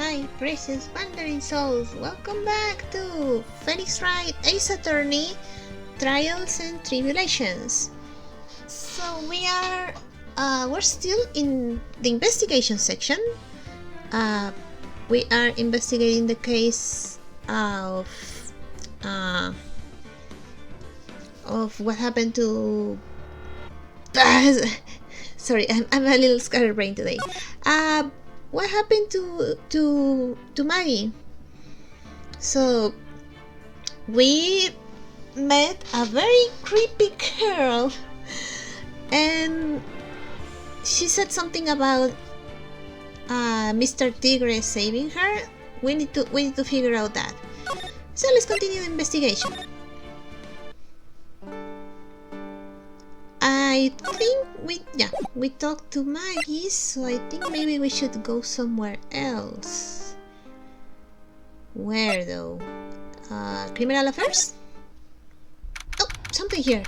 my precious wandering souls, welcome back to Wright, Ace Attorney, Trials and Tribulations. So we're still in the investigation section. We are investigating the case of what happened to... Sorry, I'm a little scatterbrained today. What happened to Maggie? So we met a very creepy girl, and she said something about Mr. Tigre saving her. We need to figure out that. So let's continue the investigation. I think we talked to Maggie, so I think maybe we should go somewhere else. Where though? Criminal Affairs? Oh, something here.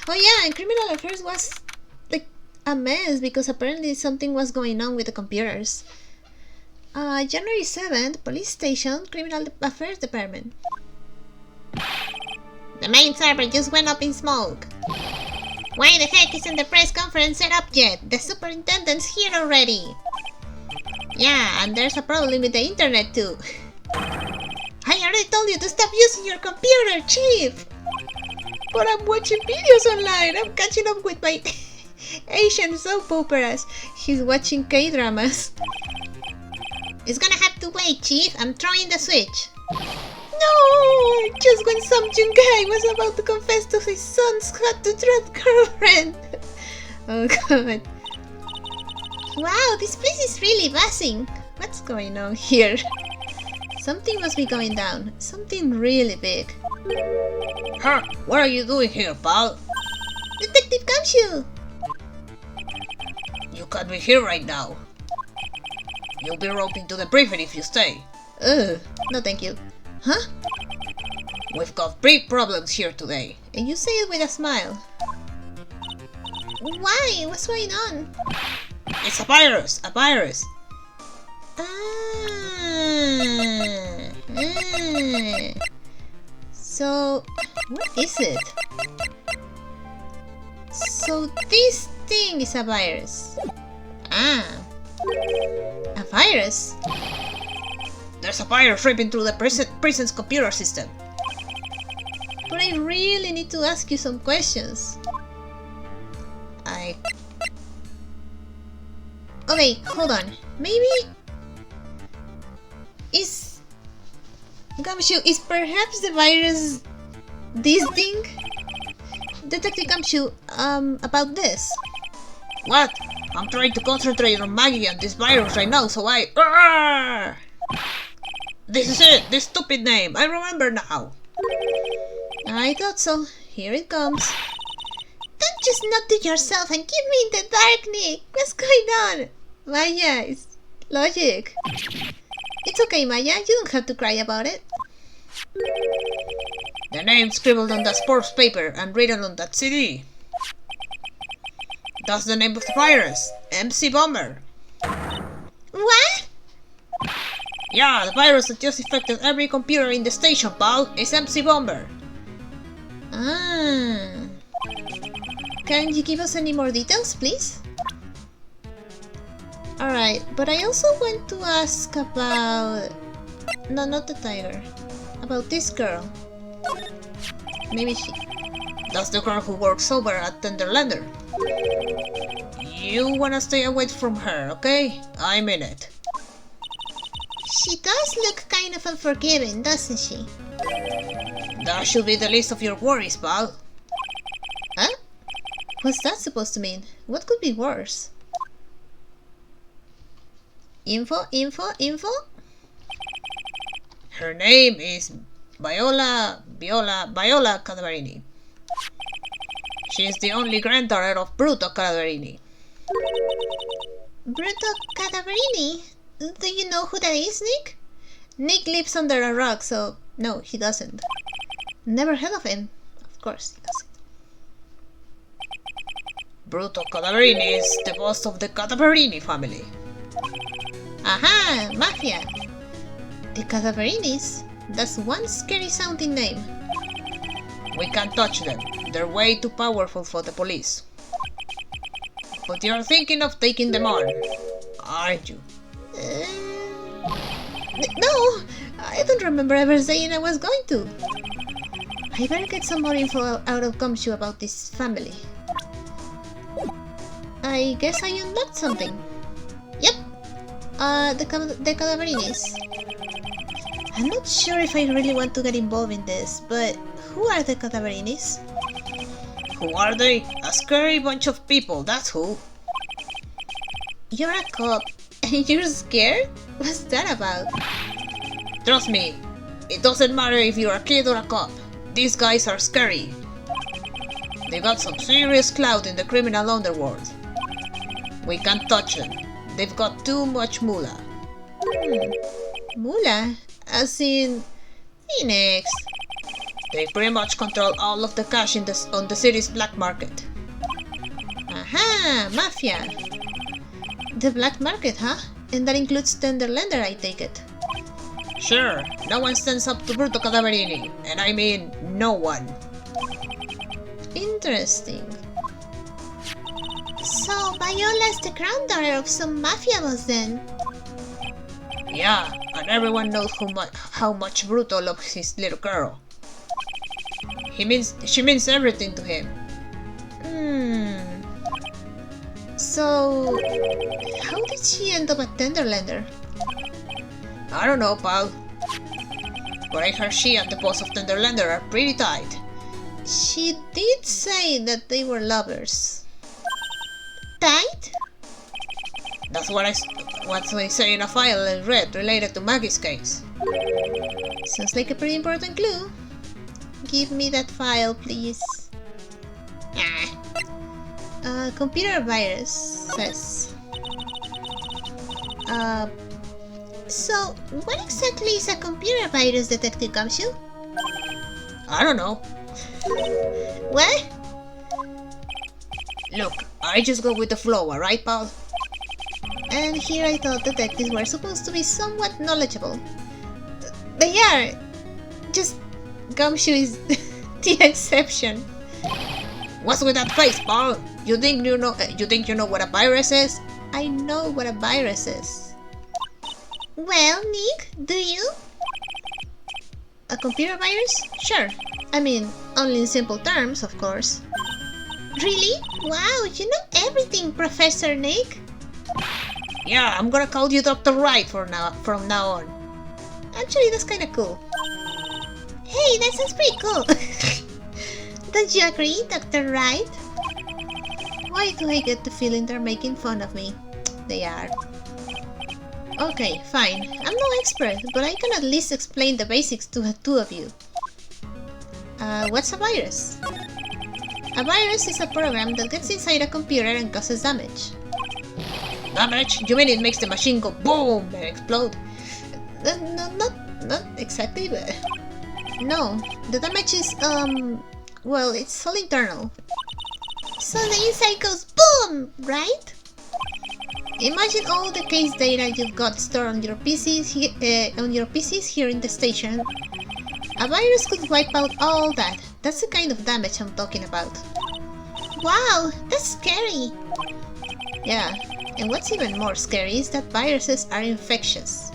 Oh yeah, and Criminal Affairs was like a mess because apparently something was going on with the computers. January 7th, Police Station, Criminal Affairs Department. The main server just went up in smoke. Why the heck isn't the press conference set up yet? The superintendent's here already. Yeah, and there's a problem with the internet too. I already told you to stop using your computer, Chief! But I'm watching videos online. I'm catching up with my Asian soap operas. He's watching K-dramas. It's gonna have to wait, Chief. I'm throwing the switch. No! Just when some young guy was about to confess to his son's hot-to-trot girlfriend. Oh god. Wow, this place is really buzzing. What's going on here? Something must be going down. Something really big. Huh? What are you doing here, pal? Detective Gumshoe! You can't be here right now. You'll be roped into the briefing if you stay. Ugh, no thank you. Huh? We've got big problems here today. And you say it with a smile. Why? What's going on? It's a virus! A virus! So, what is it? So this thing is a virus. A virus? There's a virus ripping through the prison's computer system. But I really need to ask you some questions. Okay, hold on. Maybe... Gumshoe, is perhaps the virus this thing? Detective Gumshoe, about this. What? I'm trying to concentrate on Maggie and this virus right now, so I... Arrgh! This is it! This stupid name! I remember now! I thought so. Here it comes. Don't just nod to yourself and keep me in the dark, Nick! What's going on? Maya, it's logic. It's okay, Maya. You don't have to cry about it. The name scribbled on that sports paper and written on that CD. That's the name of the virus. MC Bomber. What? Yeah, the virus that just infected every computer in the station, pal, is MC Bomber. Can you give us any more details, please? Alright, but I also want to ask about... No, not the tiger. About this girl. Maybe she... That's the girl who works over at Tenderlander. You wanna stay away from her, okay? I mean it. She does look kind of unforgiving, doesn't she? That should be the least of your worries, pal. Huh? What's that supposed to mean? What could be worse? Info? Her name is Viola Cadaverini. She is the only granddaughter of Bruto Cadaverini. Bruto Cadaverini? Do you know who that is, Nick? Nick lives under a rock, so no, he doesn't. Never heard of him. Of course he doesn't. Bruto Cadaverini is the boss of the Cadaverini family. Aha! Mafia! The Cadaverinis? That's one scary sounding name. We can't touch them. They're way too powerful for the police. But you're thinking of taking them on, aren't you? No! I don't remember ever saying I was going to. I better get some more info out of Gumshoe about this family. I guess I unlocked something. Yep! The Cadaverinis. I'm not sure if I really want to get involved in this, but who are the Cadaverinis? Who are they? A scary bunch of people, that's who. You're a cop, and you're scared? What's that about? Trust me, it doesn't matter if you're a kid or a cop. These guys are scary. They got some serious clout in the criminal underworld. We can't touch them. They've got too much moolah. Moolah? As in... Phoenix? They pretty much control all of the cash on the city's black market. Aha! Mafia! The black market, huh? And that includes Tenderlander, I take it. Sure, no one stands up to Bruto Cadaverini, and I mean no one. Interesting. So, Viola's the granddaughter of some mafia boss then? Yeah, and everyone knows how much Bruto loves his little girl. She means everything to him. So, how did she end up at Tenderlander? I don't know, pal. But I heard she and the boss of Tenderlander are pretty tight. She did say that they were lovers. Tight? That's what I say in a file I read related to Maggie's case. Sounds like a pretty important clue. Give me that file, please. Computer virus says. So, what exactly is a computer virus, Detective Gumshoe? I don't know. What? Look, I just go with the flow, alright, pal? And here I thought detectives were supposed to be somewhat knowledgeable. They are! Just Gumshoe is the exception. What's with that face, pal? You think you know what a virus is? I know what a virus is. Well, Nick, do you? A computer virus? Sure. I mean, only in simple terms, of course. Really? Wow, you know everything, Professor Nick. Yeah, I'm gonna call you Dr. Wright from now on. Actually, that's kinda cool. Hey, that sounds pretty cool. Don't you agree, Dr. Wright? Why do I get the feeling they're making fun of me? They are. Okay, fine. I'm no expert, but I can at least explain the basics to the two of you. What's a virus? A virus is a program that gets inside a computer and causes damage. Damage? You mean it makes the machine go boom and explode? No, not exactly, but... No, the damage is, well, it's all internal. So the inside goes boom, right? Imagine all the case data you've got stored on your PCs here in the station. A virus could wipe out all that. That's the kind of damage I'm talking about. Wow, that's scary. Yeah, and what's even more scary is that viruses are infectious.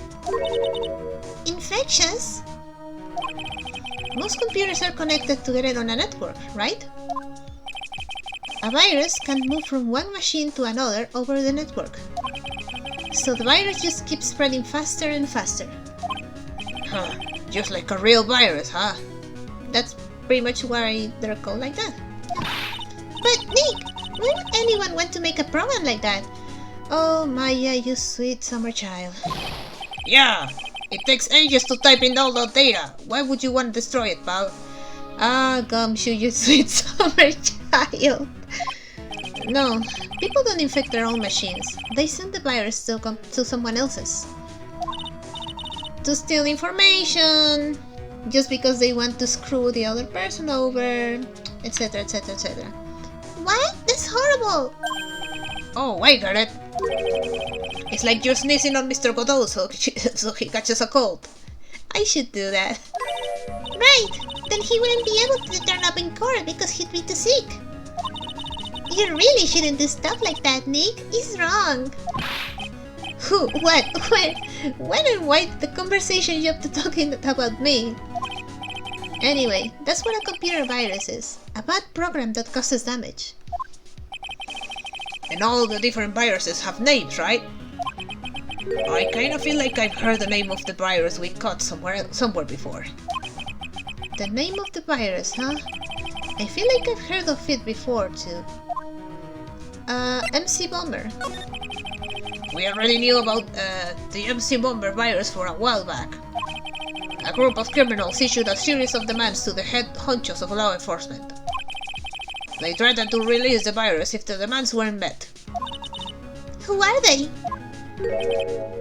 Infectious? Most computers are connected together on a network, right? A virus can move from one machine to another over the network. So the virus just keeps spreading faster and faster. Huh, just like a real virus, huh? That's pretty much why they're called like that. But Nick, why would anyone want to make a program like that? Oh Maya, you sweet summer child. Yeah, it takes ages to type in all that data. Why would you want to destroy it, pal? Ah, Gumshoe, you sweet summer child. No, people don't infect their own machines. They send the virus to someone else's. To steal information, just because they want to screw the other person over, etc, etc, etc. What? That's horrible! Oh, I got it. It's like you're sneezing on Mr. Godot so he catches a cold. I should do that. Right! Then he wouldn't be able to turn up in court because he'd be too sick. You really shouldn't do stuff like that, Nick. It's wrong. Who? What? Where? When and why did the conversation jump to talking about me? Anyway, that's what a computer virus is. A bad program that causes damage. And all the different viruses have names, right? I kinda feel like I've heard the name of the virus we caught somewhere before. The name of the virus, huh? I feel like I've heard of it before too. MC Bomber. We already knew about the MC Bomber virus for a while back. A group of criminals issued a series of demands to the head honchos of law enforcement. They threatened to release the virus if the demands weren't met. Who are they?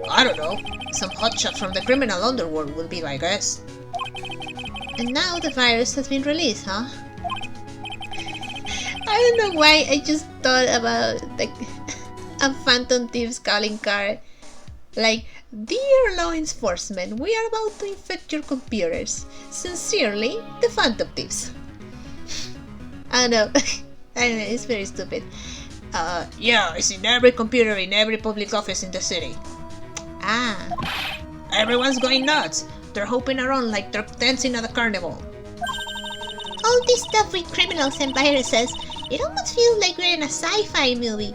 I don't know. Some hotshot from the criminal underworld will be my guess. And now the virus has been released, huh? I don't know why I just thought about like a Phantom Thieves calling card. Like, dear law enforcement, we are about to infect your computers. Sincerely, the Phantom Thieves. I know. I know, it's very stupid. Yeah, it's in every computer in every public office in the city. Ah. Everyone's going nuts. They're hopping around like they're dancing at a carnival. All this stuff with criminals and viruses, it almost feels like we're in a sci-fi movie.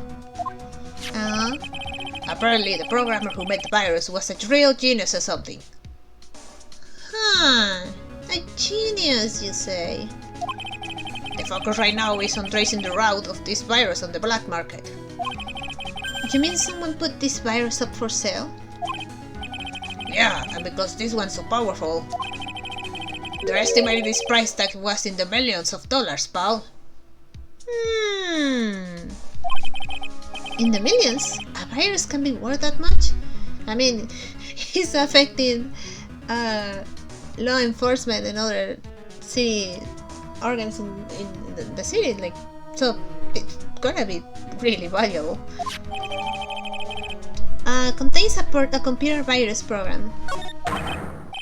Apparently, the programmer who made the virus was a real genius or something. Huh. A genius, you say? The focus right now is on tracing the route of this virus on the black market. You mean someone put this virus up for sale? Yeah, and because this one's so powerful, they're estimating its price tag was in the millions of dollars, pal. In the millions? A virus can be worth that much? I mean, it's affecting law enforcement and other city organs in the city, like, so it's gonna be really valuable. Contains a computer virus program.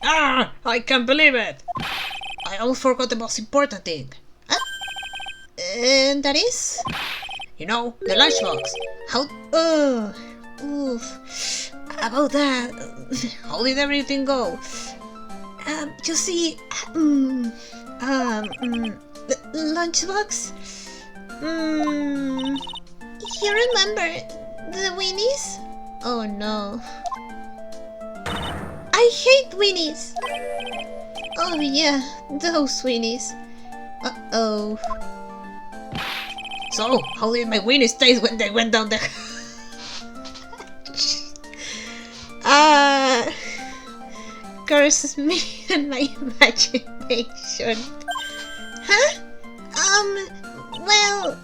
Ah! I can't believe it! I almost forgot the most important thing. And that is? You know, the lunchbox. How? Oof. About that. How did everything go? You see, the lunchbox. You remember the weenies? Oh no. I hate weenies. Oh yeah, those weenies. Uh-oh. So, how did my weenies taste when they went down the... Curses me and my imagination. Huh? Well,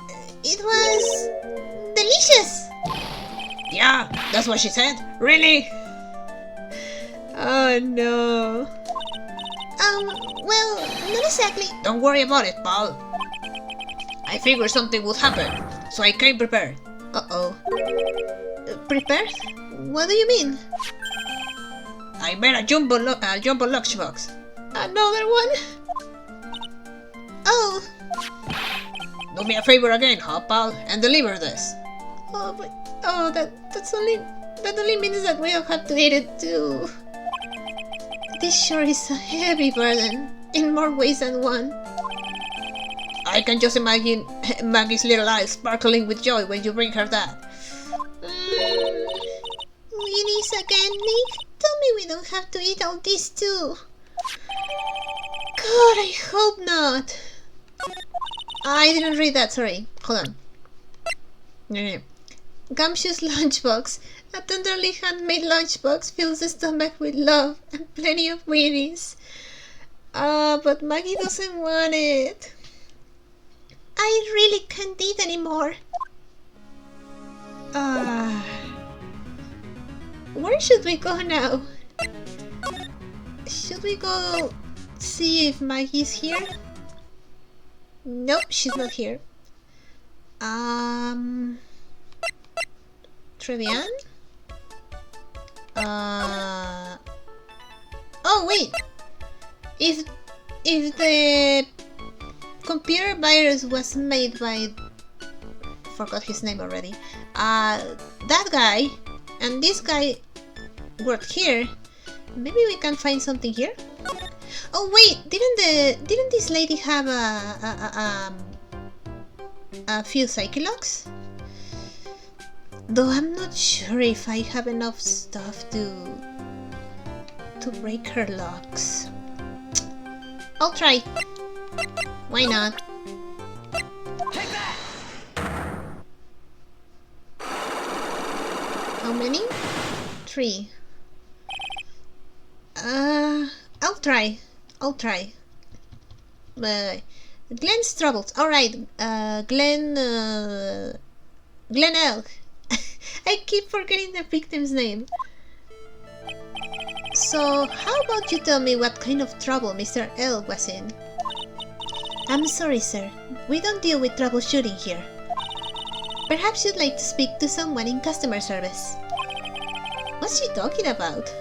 it was delicious. Yeah, that's what she said. Really? Oh no. Well, not exactly. Don't worry about it, pal. I figured something would happen, so I came prepared. Uh-oh. Prepared? What do you mean? I made a jumbo lunchbox. Another one? Oh. Do me a favor again, huh, pal, and deliver this. Oh, but that only means that we'll have to eat it too. This sure is a heavy burden, in more ways than one. I can just imagine Maggie's little eyes sparkling with joy when you bring her that. Weenies again, Nick? Tell me we don't have to eat all this too. God, I hope not. I didn't read that, sorry. Hold on. Gumshoe's lunchbox. A tenderly handmade lunchbox fills the stomach with love and plenty of weenies. But Maggie doesn't want it. I really can't eat anymore. Where should we go now? Should we go see if Maggie's here? Nope, she's not here. Trevian? Oh wait! If the computer virus was made by... forgot his name already. That guy and this guy worked here. Maybe we can find something here. Oh wait! Didn't this lady have a few Psyche-locks? Though I'm not sure if I have enough stuff to break her locks. I'll try. Why not? Take that! How many? 3. I'll try. Glenn's troubles. Alright, Glenn Elk. I keep forgetting the victim's name. So, how about you tell me what kind of trouble Mr. Elk was in? I'm sorry, sir. We don't deal with troubleshooting here. Perhaps you'd like to speak to someone in customer service. What's she talking about?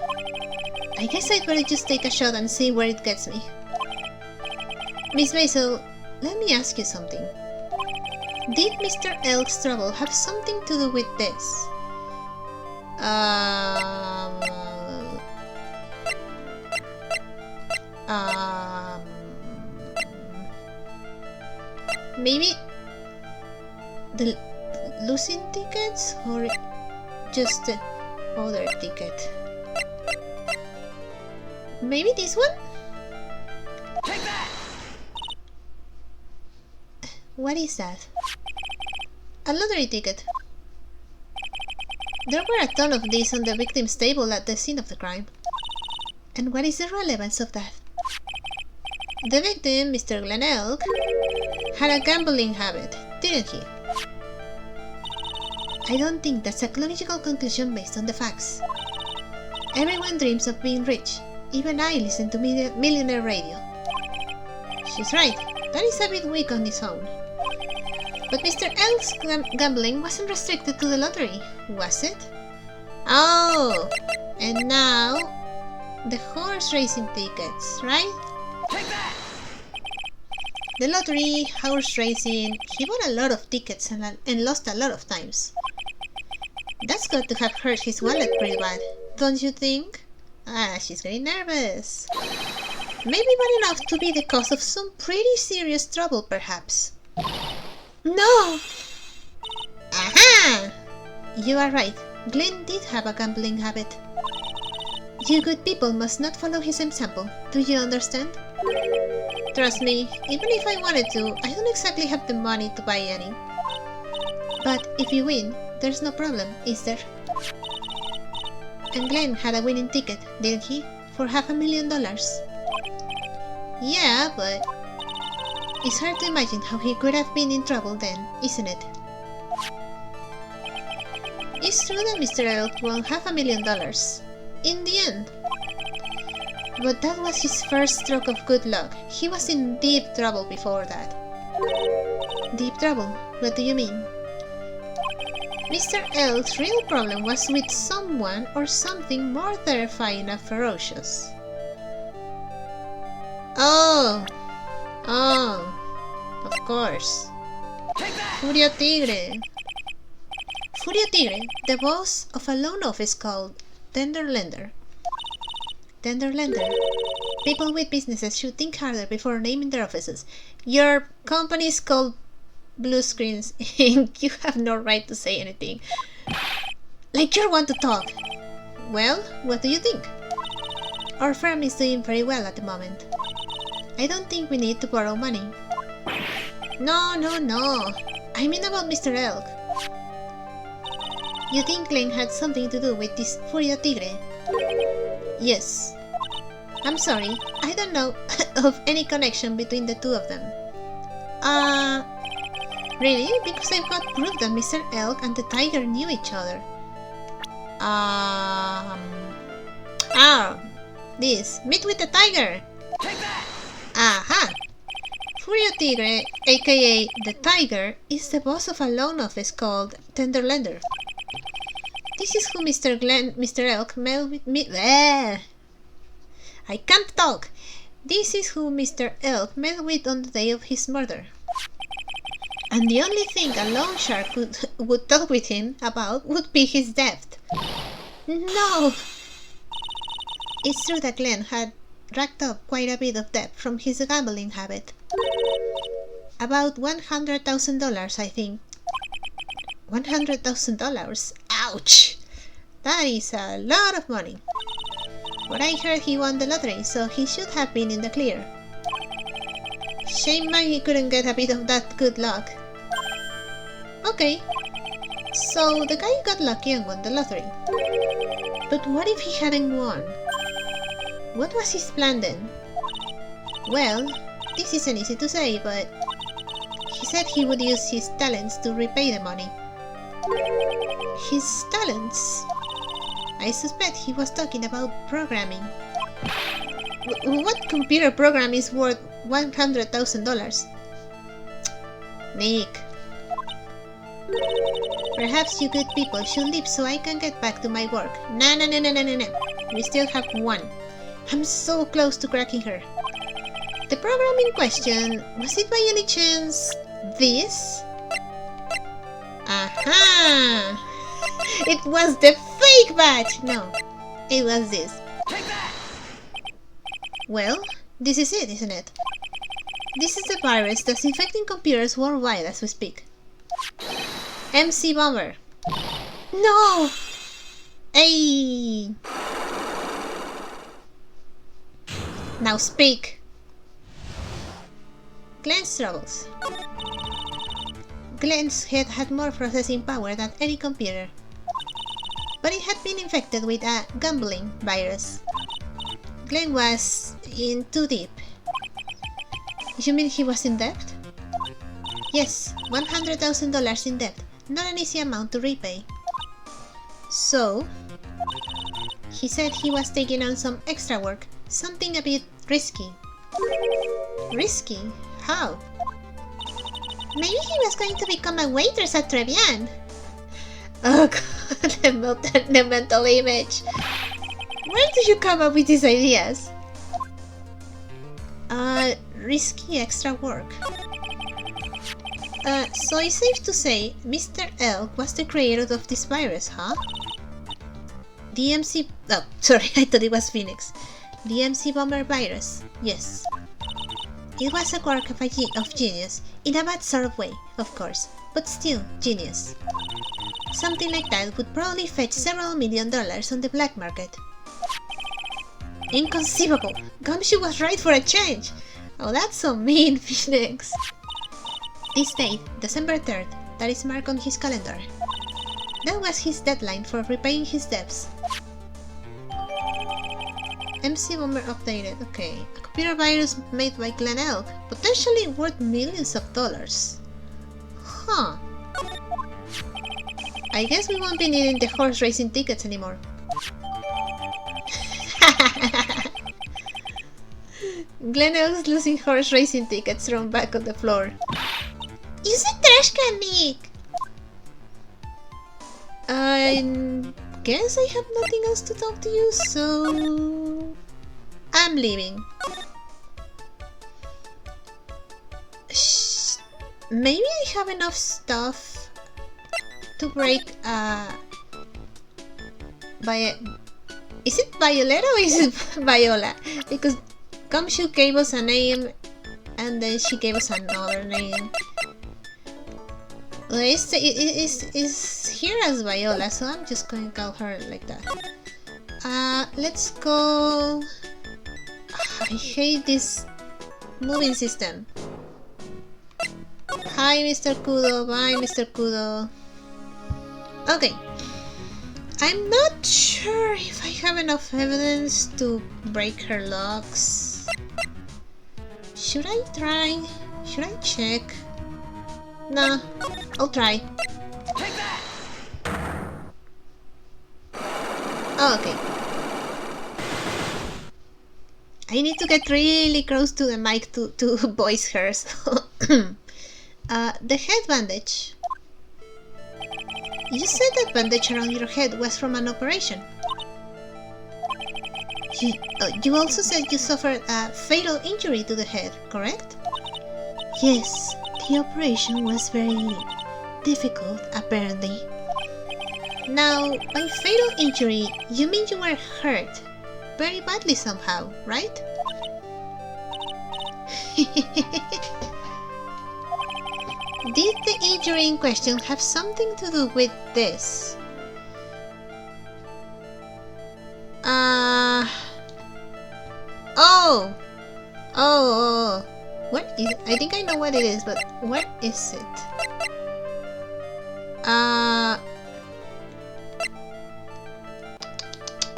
I guess I'd better just take a shot and see where it gets me. Miss Basil, let me ask you something. Did Mr. Elk's trouble have something to do with this? Maybe the losing tickets or just the other ticket? Maybe this one? Take that! What is that? A lottery ticket. There were a ton of these on the victim's table at the scene of the crime. And what is the relevance of that? The victim, Mr. Glenn Elk, had a gambling habit, didn't he? I don't think that's a logical conclusion based on the facts. Everyone dreams of being rich. Even I listen to Millionaire Radio. She's right. That is a bit weak on its own. But Mr. Elk's gambling wasn't restricted to the lottery, was it? Oh! And now... the horse racing tickets, right? Take that! The lottery, horse racing... he bought a lot of tickets and lost a lot of times. That's got to have hurt his wallet pretty bad, don't you think? Ah, she's getting nervous. Maybe bad enough to be the cause of some pretty serious trouble, perhaps. No! Aha! You are right. Glenn did have a gambling habit. You good people must not follow his example. Do you understand? Trust me, even if I wanted to, I don't exactly have the money to buy any. But if you win, there's no problem, is there? And Glenn had a winning ticket, didn't he? For $500,000. Yeah, but... it's hard to imagine how he could have been in trouble then, isn't it? It's true that Mr. Elk won $500,000. In the end. But that was his first stroke of good luck. He was in deep trouble before that. Deep trouble? What do you mean? Mr. Elk's real problem was with someone or something more terrifying and ferocious. Oh! Oh! Of course. Furio Tigre. Furio Tigre, the boss of a loan office called Tender Lender. Tender Lender. People with businesses should think harder before naming their offices. Your company is called Blue Screens Inc. You have no right to say anything. Like you're one to talk. Well, what do you think? Our firm is doing very well at the moment. I don't think we need to borrow money. No. I mean about Mr. Elk. You think Glenn had something to do with this Furio Tigre? Yes. I'm sorry, I don't know of any connection between the two of them. Really? Because I've got proof that Mr. Elk and the tiger knew each other. This. Meet with the tiger! Aha! Furio Tigre, aka the Tiger, is the boss of a loan office called Tender Lender. This is who Mr. Elk met with me. I can't talk. This is who Mr. Elk met with on the day of his murder. And the only thing a loan shark would talk with him about would be his debt. No! It's true that Glenn had racked up quite a bit of debt from his gambling habit. About $100,000, I think. $100,000? Ouch! That is a lot of money. But I heard he won the lottery, so he should have been in the clear. Shame he couldn't get a bit of that good luck. Okay, so the guy got lucky and won the lottery. But what if he hadn't won? What was his plan then? Well, this isn't easy to say, but he said he would use his talents to repay the money. His talents? I suspect he was talking about programming. What computer program is worth $100,000? Nick. Perhaps you good people should leave so I can get back to my work. No. We still have one. I'm so close to cracking her. The program in question, was it by any chance this? Aha! It was the fake badge! No, it was this. Take that! Well, this is it, isn't it? This is the virus that's infecting computers worldwide as we speak. MC Bomber. No! Hey! Now speak. Glenn's troubles. Glenn's head had more processing power than any computer, but it had been infected with a gambling virus. Glenn was in too deep. You mean he was in debt? Yes, $100,000 in debt. Not an easy amount to repay. So, he said he was taking on some extra work, something a bit risky. Risky? How? Maybe he was going to become a waitress at Trevian. Oh god, the mental image. Where do you come up with these ideas? Risky extra work. So it's safe to say Mr. Elk was the creator of this virus, huh? DMC... Oh, sorry, I thought it was Phoenix. DMC Bomber virus, yes. It was a quirk of genius, in a bad sort of way, of course, but still genius. Something like that would probably fetch several $1 million on the black market. Inconceivable! Gumshoe was right for a change! Oh, that's so mean, Phoenix! This date, December 3rd, that is marked on his calendar. That was his deadline for repaying his debts. MC Bomber updated, okay. A computer virus made by Glenn Elk, potentially worth millions of dollars. Huh. I guess we won't be needing the horse racing tickets anymore. Glenn Elk's losing horse racing tickets thrown back on the floor. Use a trash can, Nick! I guess I have nothing else to talk to you, so... I'm leaving. Shh. Maybe I have enough stuff to break is it Violetta or is it Viola? Because Gumshoe gave us a name and then she gave us another name. Well, it's here as Viola, so I'm just going to call her like that. Let's go... I hate this moving system. Hi, Mr. Kudo. Bye, Mr. Kudo. Okay. I'm not sure if I have enough evidence to break her locks. Should I try? Should I check? Nah, I'll try. Take that! Oh, okay. I need to get really close to the mic to voice hers. The head bandage. You said that bandage around your head was from an operation. You also said you suffered a fatal injury to the head, correct? Yes, the operation was very difficult, apparently. Now, by fatal injury, you mean you were hurt very badly somehow, right? Did the injury in question have something to do with this? Oh. What is it? I think I know what it is, but what is it?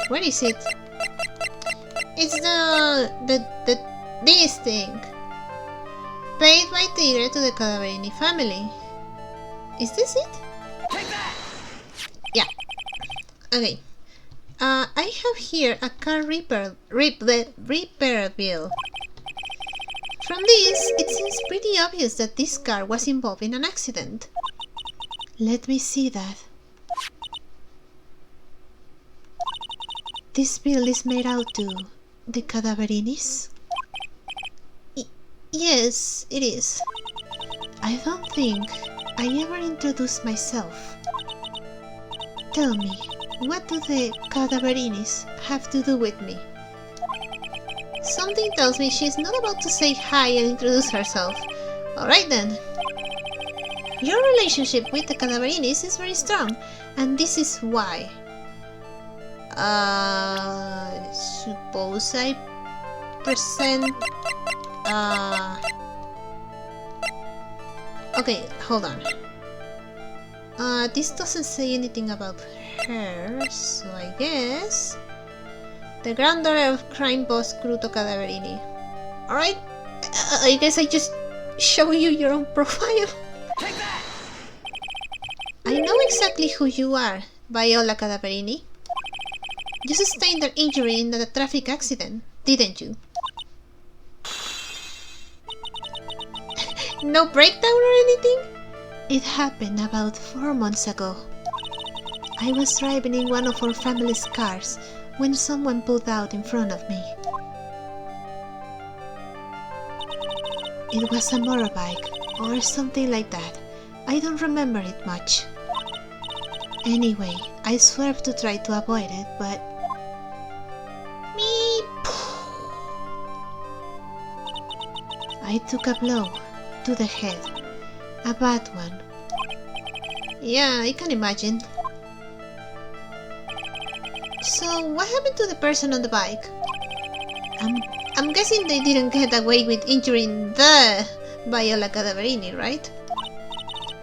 What is it? It's this thing. Paid by Tigre to the Cadaverini family. Is this it? Yeah. Okay. I have here a car repair bill. From this, it seems pretty obvious that this car was involved in an accident. Let me see that. This bill is made out to the Cadaverinis? Yes, it is. I don't think I ever introduced myself. Tell me, what do the Cadaverinis have to do with me? Something tells me she's not about to say hi and introduce herself. Alright then. Your relationship with the Cadaverinis is very strong, and this is why. Suppose I present... Okay, hold on. This doesn't say anything about her, so I guess... The granddaughter of crime boss Cruto Cadaverini. Alright, I guess I just show you your own profile. I know exactly who you are, Viola Cadaverini. You sustained an injury in a traffic accident, didn't you? No breakdown or anything? It happened about 4 months ago. I was driving in one of our family's cars when someone pulled out in front of me. It was a motorbike or something like that. I don't remember it much. Anyway, I swerved to try to avoid it, but... I took a blow to the head. A bad one. Yeah, I can imagine. So, what happened to the person on the bike? I'm guessing they didn't get away with injuring the Viola Cadaverini, right?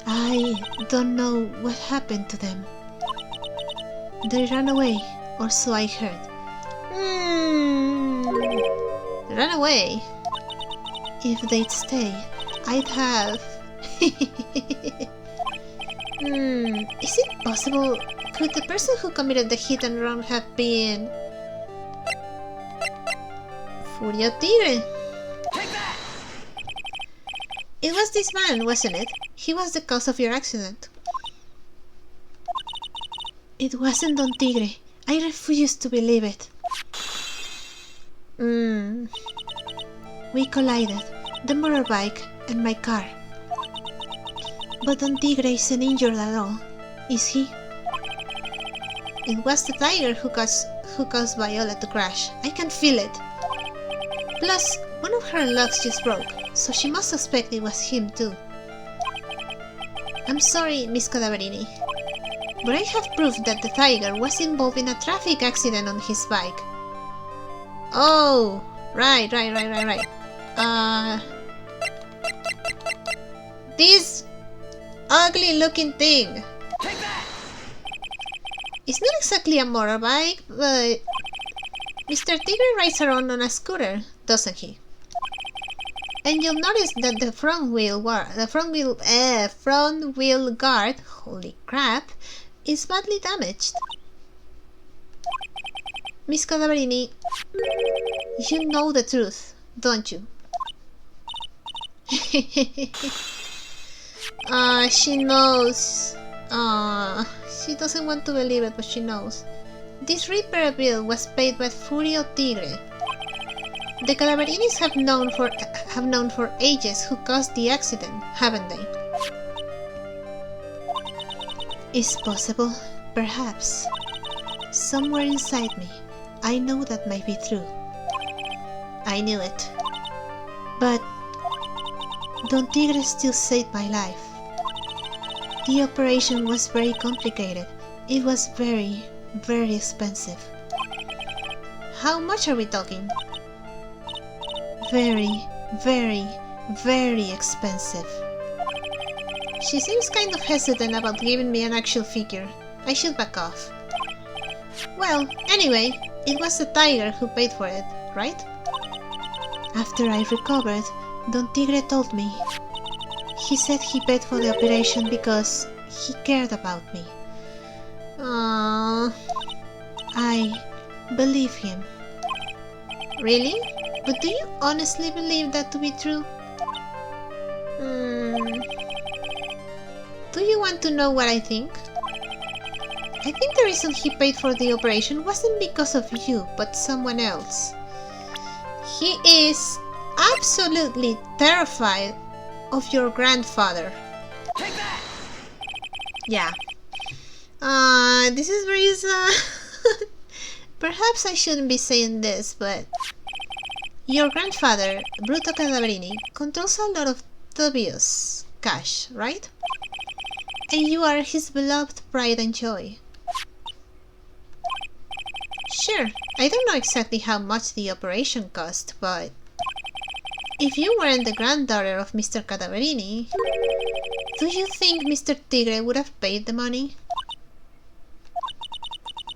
I don't know what happened to them. They ran away, or so I heard. Ran away? If they'd stayed, I'd have... Is it possible? Could the person who committed the hit and run have been... Furio Tigre? It was this man, wasn't it? He was the cause of your accident. It wasn't Don Tigre. I refuse to believe it. We collided, the motorbike and my car. But Don Tigre isn't injured at all, is he? It was the tiger who caused Viola to crash. I can feel it. Plus, one of her locks just broke, so she must suspect it was him too. I'm sorry, Miss Cadaverini, but I have proof that the tiger was involved in a traffic accident on his bike. Oh, right. This ugly looking thing. It's not exactly a motorbike, but Mr. Tigre rides around on a scooter, doesn't he? And you'll notice that the front wheel guard, holy crap, is badly damaged. Miss Cadaverini, you know the truth, don't you? She knows. She doesn't want to believe it, but she knows. This repair bill was paid by Furio Tigre. The Cadaverinis have known for ages who caused the accident, haven't they? It's possible, perhaps. Somewhere inside me, I know that might be true. I knew it. But Don Tigre still saved my life. The operation was very complicated. It was very, very expensive. How much are we talking? Very, very, very expensive. She seems kind of hesitant about giving me an actual figure. I should back off. Well, anyway, it was the tiger who paid for it, right? After I recovered, Don Tigre told me. He said he paid for the operation because he cared about me. I believe him. Really? But do you honestly believe that to be true? Do you want to know what I think? I think the reason he paid for the operation wasn't because of you, but someone else. He is absolutely terrified of your grandfather. Take that! Yeah. This is very sad. Perhaps I shouldn't be saying this, but your grandfather, Bruto Cadaverini, controls a lot of dubious cash, right? And you are his beloved pride and joy. Sure, I don't know exactly how much the operation cost, but if you weren't the granddaughter of Mr. Cadaverini, do you think Mr. Tigre would have paid the money?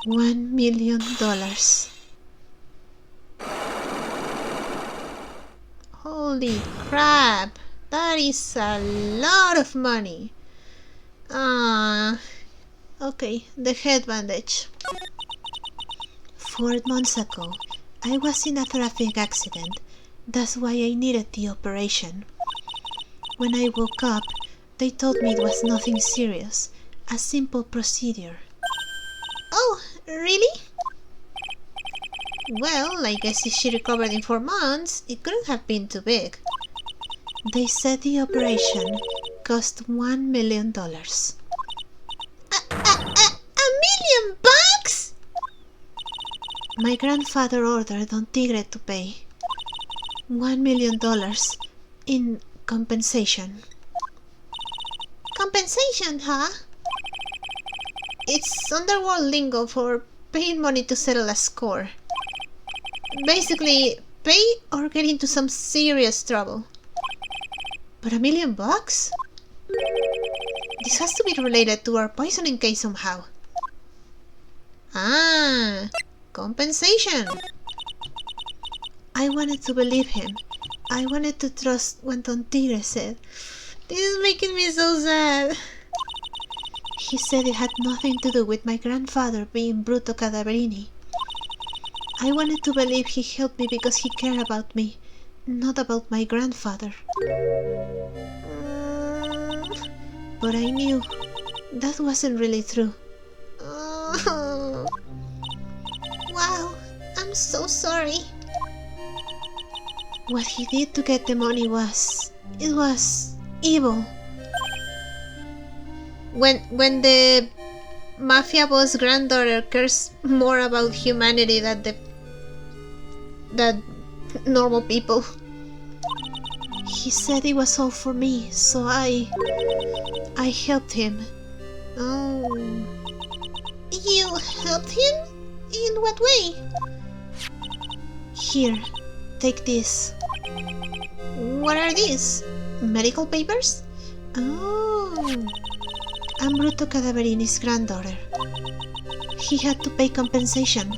$1 million. Holy crap! That is a lot of money. Okay, the head bandage. 4 months ago, I was in a traffic accident. That's why I needed the operation. When I woke up, they told me it was nothing serious, a simple procedure. Oh, really? Well, I guess if she recovered in 4 months, it couldn't have been too big. They said the operation cost $1 million. $1 million bucks? My grandfather ordered Don Tigre to pay $1 million in compensation. Compensation, huh? It's underworld lingo for paying money to settle a score. Basically, pay or get into some serious trouble. But $1 million bucks? This has to be related to our poisoning case somehow. Ah, compensation. I wanted to believe him. I wanted to trust what Don Tigre said. This is making me so sad. He said it had nothing to do with my grandfather being Bruto Cadaverini. I wanted to believe he helped me because he cared about me, not about my grandfather. But I knew that wasn't really true. Wow, I'm so sorry. What he did to get the money was evil. When the mafia boss granddaughter cares more about humanity than normal people. He said it was all for me, so I helped him. Oh. You helped him? In what way? Here, take this. What are these? Medical papers? Oh. I'm Bruto Cadaverini's granddaughter. He had to pay compensation.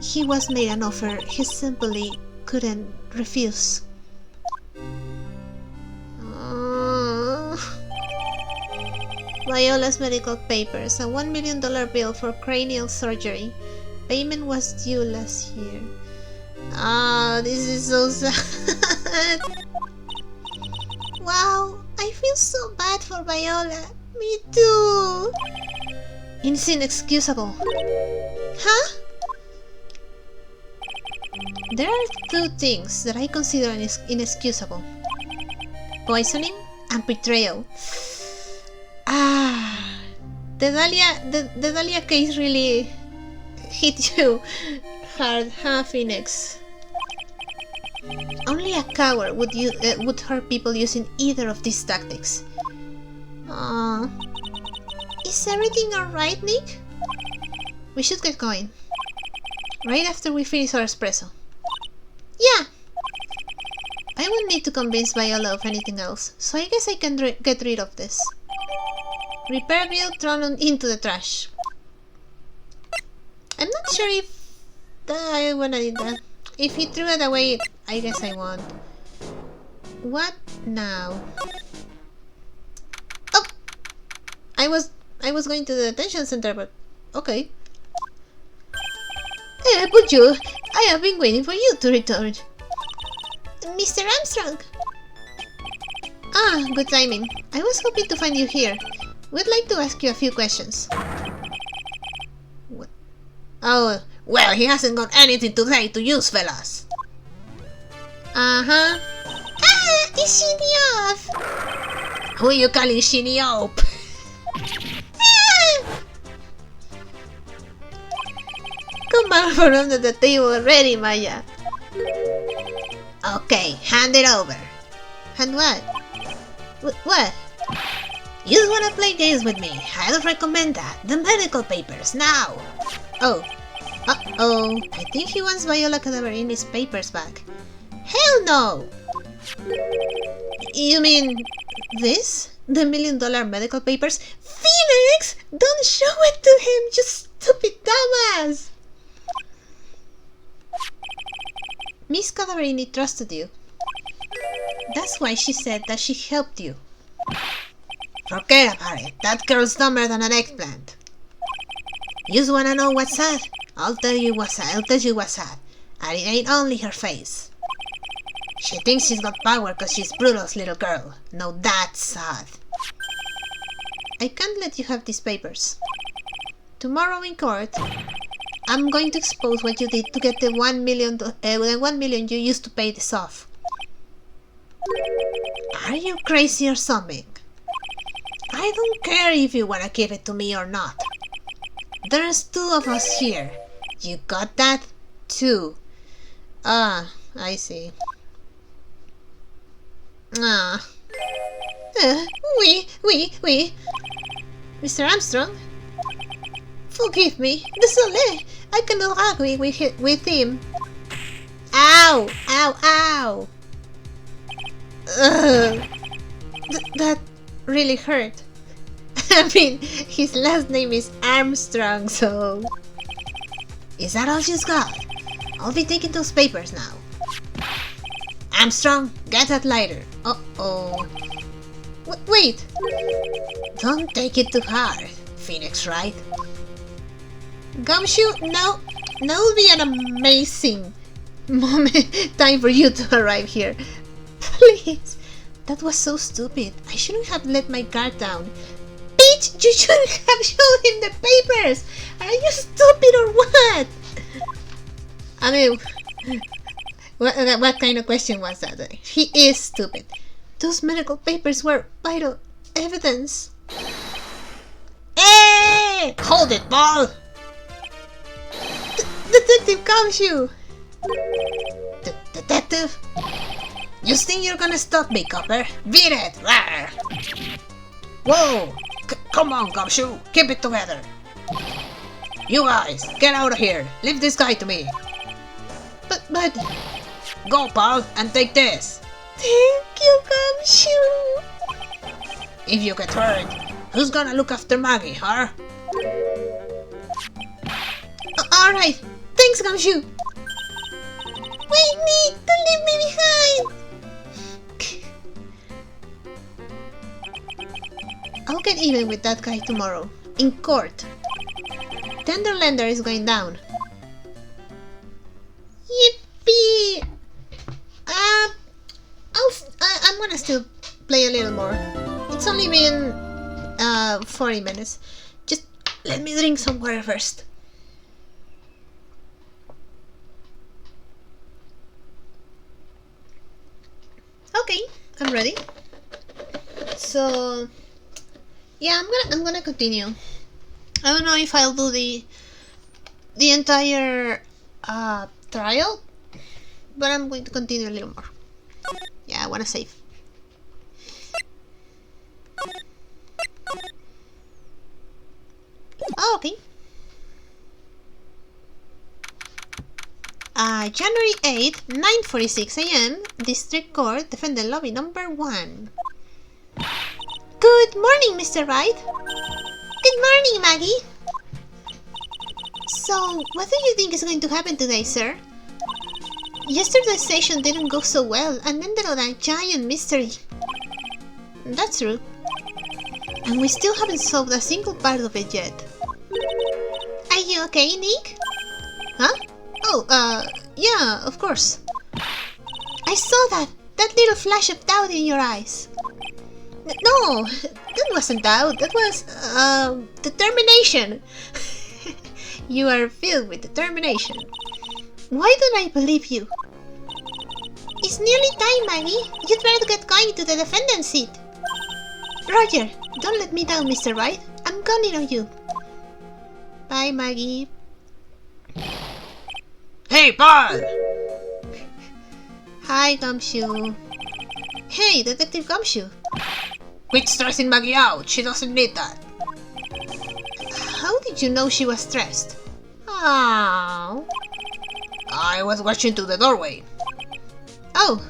He was made an offer he simply couldn't refuse. Viola's medical papers, a $1 million bill for cranial surgery. Payment was due last year. Ah, this is so sad. Wow, I feel so bad for Viola. Me too. It's inexcusable. Huh? There are two things that I consider inexcusable. Poisoning and betrayal. Ah, the Dahlia case really hit you hard, huh, Phoenix? Only a coward would hurt people using either of these tactics. Is everything alright, Nick? We should get going. Right after we finish our espresso. Yeah! I won't need to convince Viola of anything else, so I guess I can get rid of this. Repair bill thrown into the trash. I'm not sure if I wanna do that. If he threw it away, I guess I won't. What now? Oh! I was going to the detention center, but okay. Bonjour! I have been waiting for you to return. Mr. Armstrong! Ah, good timing. I was hoping to find you here. Would like to ask you a few questions. What? Oh, well, he hasn't got anything to say to use, fellas. Uh-huh. Ah, it's Shinny off! Who you calling Shinny up? Come back from under the table already, Maya. Okay, hand it over. Hand what? What? You just wanna play games with me? I don't recommend that. The medical papers, now! Oh. Uh-oh. I think he wants Viola Cadaverini's papers back. Hell no! You mean this? The $1 million medical papers? Phoenix! Don't show it to him, you stupid dumbass! Miss Cadaverini trusted you. That's why she said that she helped you. Forget about it. That girl's dumber than an eggplant. You just wanna know what's sad? I'll tell you what's sad. And it ain't only her face. She thinks she's got power because she's Brutal's little girl. No, that's sad. I can't let you have these papers. Tomorrow in court, I'm going to expose what you did to get the $1 million you used to pay this off. Are you crazy or something? I don't care if you wanna give it to me or not. There's two of us here. You got that? Two. Ah, I see. Ah. Oui. Mr. Armstrong? Forgive me. Désolé. I cannot agree with him. Ow! Ow! That really hurt. I mean, his last name is Armstrong, so... Is that all she's got? I'll be taking those papers now. Armstrong, get that lighter. Uh-oh. Wait! Don't take it too hard, Phoenix Wright. Gumshoe, now will be an amazing time for you to arrive here. Please. That was so stupid. I shouldn't have let my guard down. Bitch, you shouldn't have showed him the papers. Are you stupid or what? I mean, what kind of question was that? He is stupid. Those medical papers were vital evidence. Hey! Hold it, ball! Detective Gumshoe! Detective? You think you're gonna stop me, Copper? Beat it! Rawr. Whoa! Come on, Gumshoe! Keep it together! You guys, get out of here! Leave this guy to me! But... Go, pal, and take this! Thank you, Gumshoe! If you get hurt, who's gonna look after Maggie, huh? Alright! Thanks, Gumshoe! Wait, Nick! Don't leave me behind! I'll get even with that guy tomorrow, in court. Tenderlander is going down. Yippee! I'm gonna still play a little more. It's only been 40 minutes. Just Let me drink some water first. Okay, I'm ready. So yeah, I'm gonna continue. I don't know if I'll do the entire trial, but I'm going to continue a little more. Yeah, I wanna save. Oh, okay. January 8th, 9:46 a.m. District Court, Defendant Lobby number 1. Good morning, Mr. Wright. Good morning, Maggie. So, what do you think is going to happen today, sir? Yesterday's session didn't go so well and ended on a giant mystery. That's true. And we still haven't solved a single part of it yet. Are you okay, Nick? Huh? Oh, yeah, of course. I saw that little flash of doubt in your eyes. No, that wasn't doubt, that was, determination. You are filled with determination. Why don't I believe you? It's nearly time, Maggie. You'd better get going to the defendant's seat. Roger, don't let me down, Mr. Wright. I'm counting on you. Bye, Maggie. Hey, Paul! Hi, Gumshoe. Hey, Detective Gumshoe. Quit stressing Maggie out. She doesn't need that. How did you know she was stressed? Oh. I was watching to the doorway. Oh.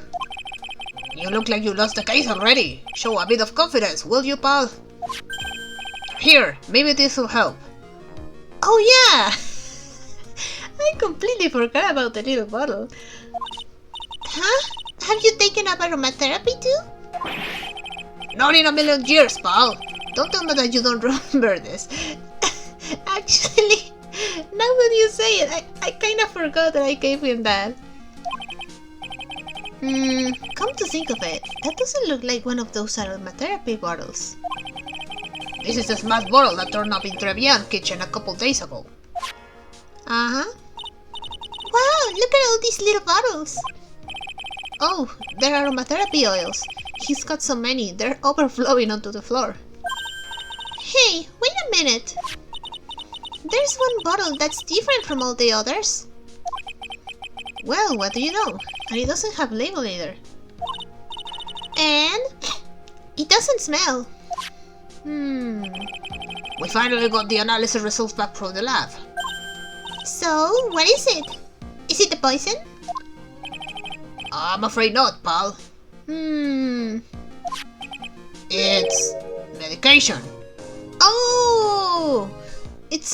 You look like you lost the case already. Show a bit of confidence, will you, pal? Here, maybe this will help. Oh yeah! I completely forgot about the little bottle. Huh? Have you taken up aromatherapy too? Not in a million years, pal. Don't tell me that you don't remember this. Actually, now that you say it, I kind of forgot that I gave him that. Come to think of it, that doesn't look like one of those aromatherapy bottles. This is the smashed bottle that turned up in Tribulations kitchen a couple days ago. Uh-huh. Wow, look at all these little bottles. Oh, they're aromatherapy oils. He's got so many, they're overflowing onto the floor. Hey, wait a minute. There's one bottle that's different from all the others. Well, what do you know? And it doesn't have label either. And it doesn't smell. We finally got the analysis results back from the lab. So, what is it? Is it the poison? I'm afraid not, pal. It's medication. Oh! It's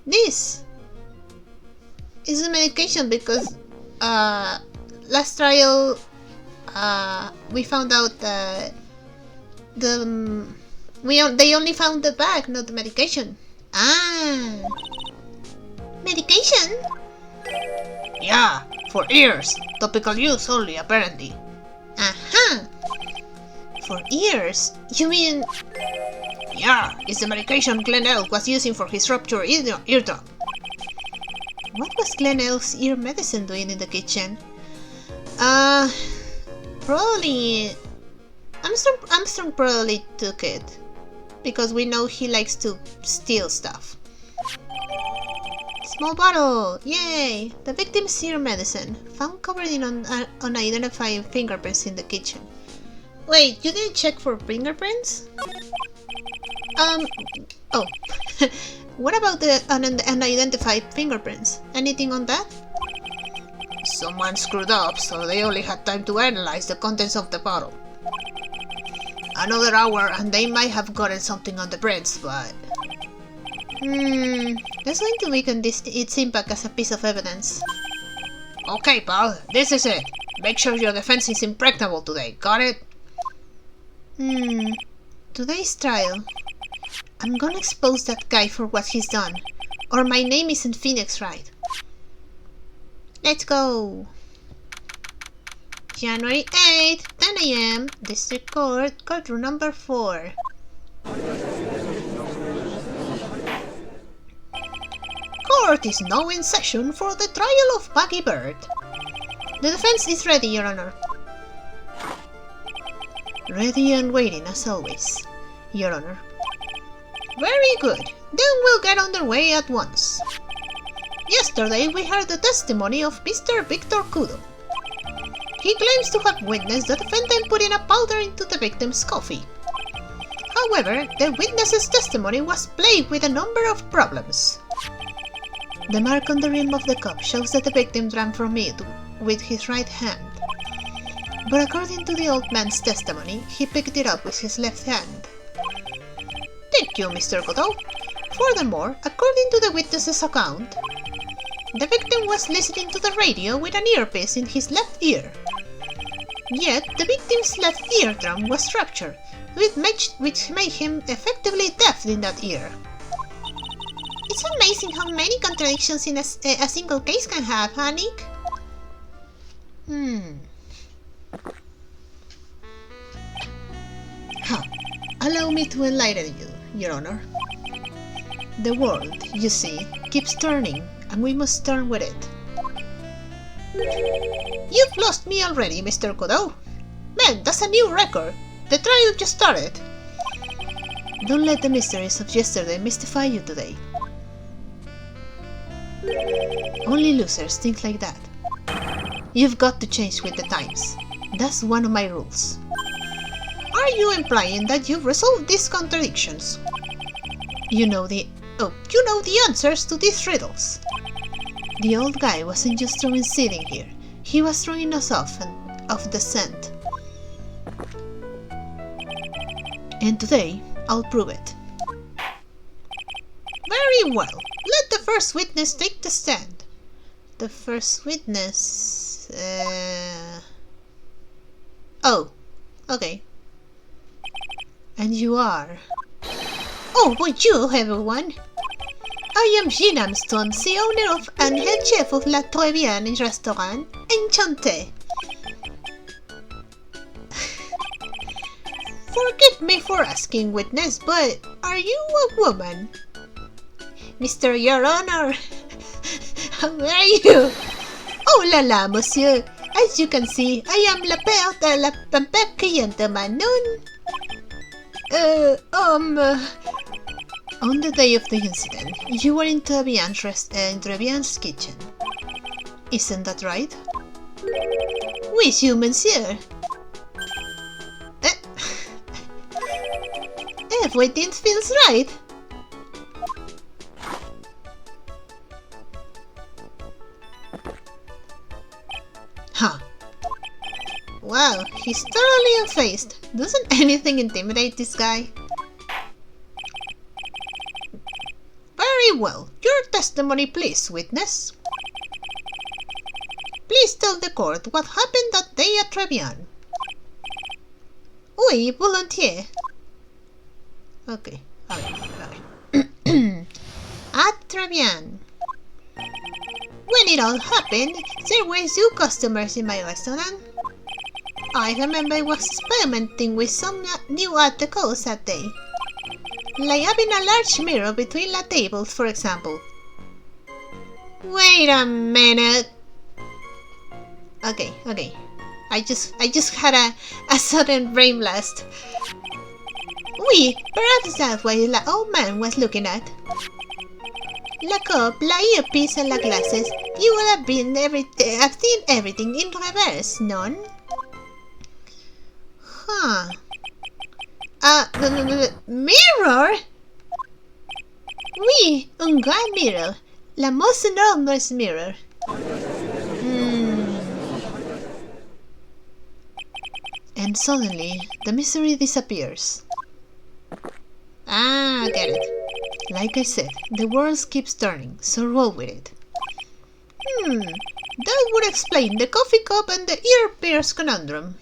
this is a medication because last trial we found out that they only found the bag, not the medication. Ah, medication? Yeah, for ears. Topical use only, apparently. Aha! For ears? You mean... Yeah, it's the medication Glenn Elk was using for his ruptured eardrum. What was Glenn Elk's ear medicine doing in the kitchen? Probably... Armstrong probably took it. Because we know he likes to steal stuff. Small bottle! Yay! The victim's ear medicine. Found covered in unidentified fingerprints in the kitchen. Wait, you didn't check for fingerprints? Oh. What about the unidentified fingerprints? Anything on that? Someone screwed up, so they only had time to analyze the contents of the bottle. Another hour and they might have gotten something on the prints, but... That's going to weaken its impact as a piece of evidence. Okay, pal, this is it. Make sure your defense is impregnable today, got it? Today's trial. I'm gonna expose that guy for what he's done. Or my name isn't Phoenix, right? Let's go! January 8th, 10 a.m. District Court, courtroom number 4. Court is now in session for the trial of Maggie Bird. The defense is ready, Your Honor. Ready and waiting as always, Your Honor. Very good. Then we'll get underway at once. Yesterday we heard the testimony of Mr. Victor Kudo. He claims to have witnessed the defendant putting a powder into the victim's coffee. However, the witness's testimony was plagued with a number of problems. The mark on the rim of the cup shows that the victim drank from it with his right hand. But according to the old man's testimony, he picked it up with his left hand. Thank you, Mr. Godot. Furthermore, according to the witness's account, the victim was listening to the radio with an earpiece in his left ear. Yet, the victim's left eardrum was fractured, which made him effectively deaf in that ear. It's amazing how many contradictions in a single case can have, huh, Nick? Allow me to enlighten you, Your Honor. The world, you see, keeps turning, and we must turn with it. You've lost me already, Mr. Godot. Man, that's a new record. The trial just started. Don't let the mysteries of yesterday mystify you today. Only losers think like that. You've got to change with the times. That's one of my rules. Are you implying that you've resolved these contradictions? You know the answers to these riddles. The old guy wasn't just throwing seeding here. He was throwing us off the scent. And today, I'll prove it. Very well. Let the first witness take the stand. The first witness... Oh, okay. And you are... Oh, bonjour, everyone. I am Jean Armstrong, the owner of and head chef of La Tribulations restaurant. Enchanté. Forgive me for asking, witness, but are you a woman? Mr. Your Honor, how are you? Oh la la, monsieur. As you can see, I am la père de la cliente Manon. On the day of the incident, you were in Trevian's kitchen. Isn't that right? With you, monsieur. Everything feels right. Huh. Wow, he's thoroughly unfazed. Doesn't anything intimidate this guy? Very well. Your testimony, please, witness. Please tell the court what happened that day at Trevian. Oui, volontiers. Okay, alright. At Trevian. When it all happened, there were 2 customers in my restaurant. I remember I was experimenting with some new articles that day. Like having a large mirror between the tables, for example. Wait a minute. Okay. I just had a sudden brain blast. Oui, perhaps that's what the old man was looking at. La cup, la earpiece, and la glasses. You would have seen everything in reverse, non? Huh. Mirror? Oui, un grand mirror. La most enormous mirror. And suddenly, the mystery disappears. Ah, I get it. Like I said, the world keeps turning, so roll with it. That would explain the coffee cup and the ear-pierce conundrum.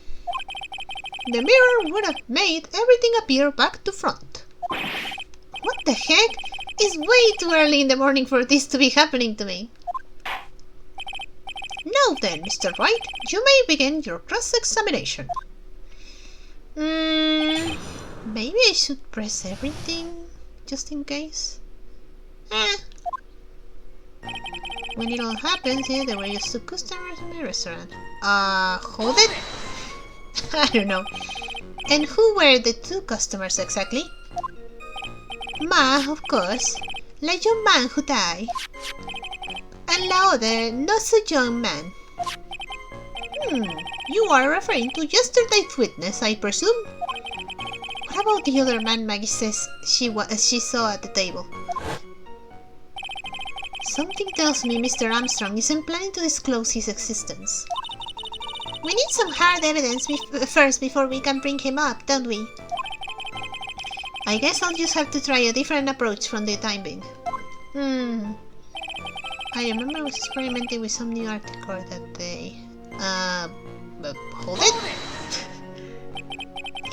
The mirror would have made everything appear back to front. What the heck? It's way too early in the morning for this to be happening to me. Now then, Mr. Wright, you may begin your cross-examination. Maybe I should press everything, just in case. When it all happens, yeah, there were just 2 customers in the restaurant. Hold it? I don't know. And who were the 2 customers exactly? Ma, of course. La young man who died. And the other, not so young man. You are referring to yesterday's witness, I presume? What about the other man Maggie says she saw at the table? Something tells me Mr. Armstrong isn't planning to disclose his existence. We need some hard evidence first before we can bring him up, don't we? I guess I'll just have to try a different approach from the time being. I remember I was experimenting with some new article that day. But hold it?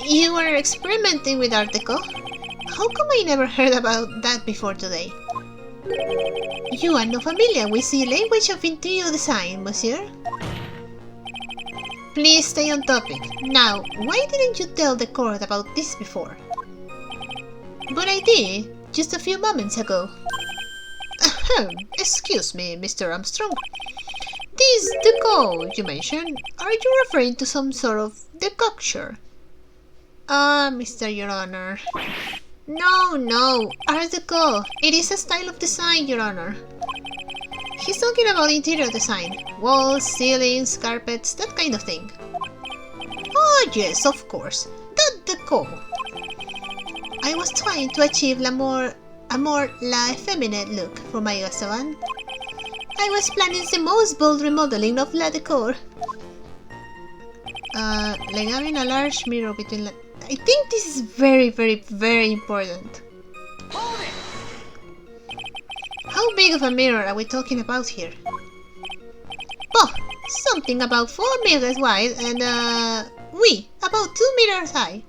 You were experimenting with article? How come I never heard about that before today? You are not familiar with the language of interior design, monsieur? Please stay on topic. Now, why didn't you tell the court about this before? But I did, just a few moments ago. Excuse me, Mr. Armstrong. This deco you mentioned, are you referring to some sort of decoction? Mr. Your Honor. No, Art Deco. It is a style of design, Your Honor. He's talking about interior design. Walls, ceilings, carpets, that kind of thing. Oh yes, of course. That deco. I was trying to achieve a more effeminate look for my restaurant. I was planning the most bold remodeling of La Decor. Like having a large mirror between I think this is very, very, very important. How big of a mirror are we talking about here? Oh, something about 4 meters wide and about 2 meters high.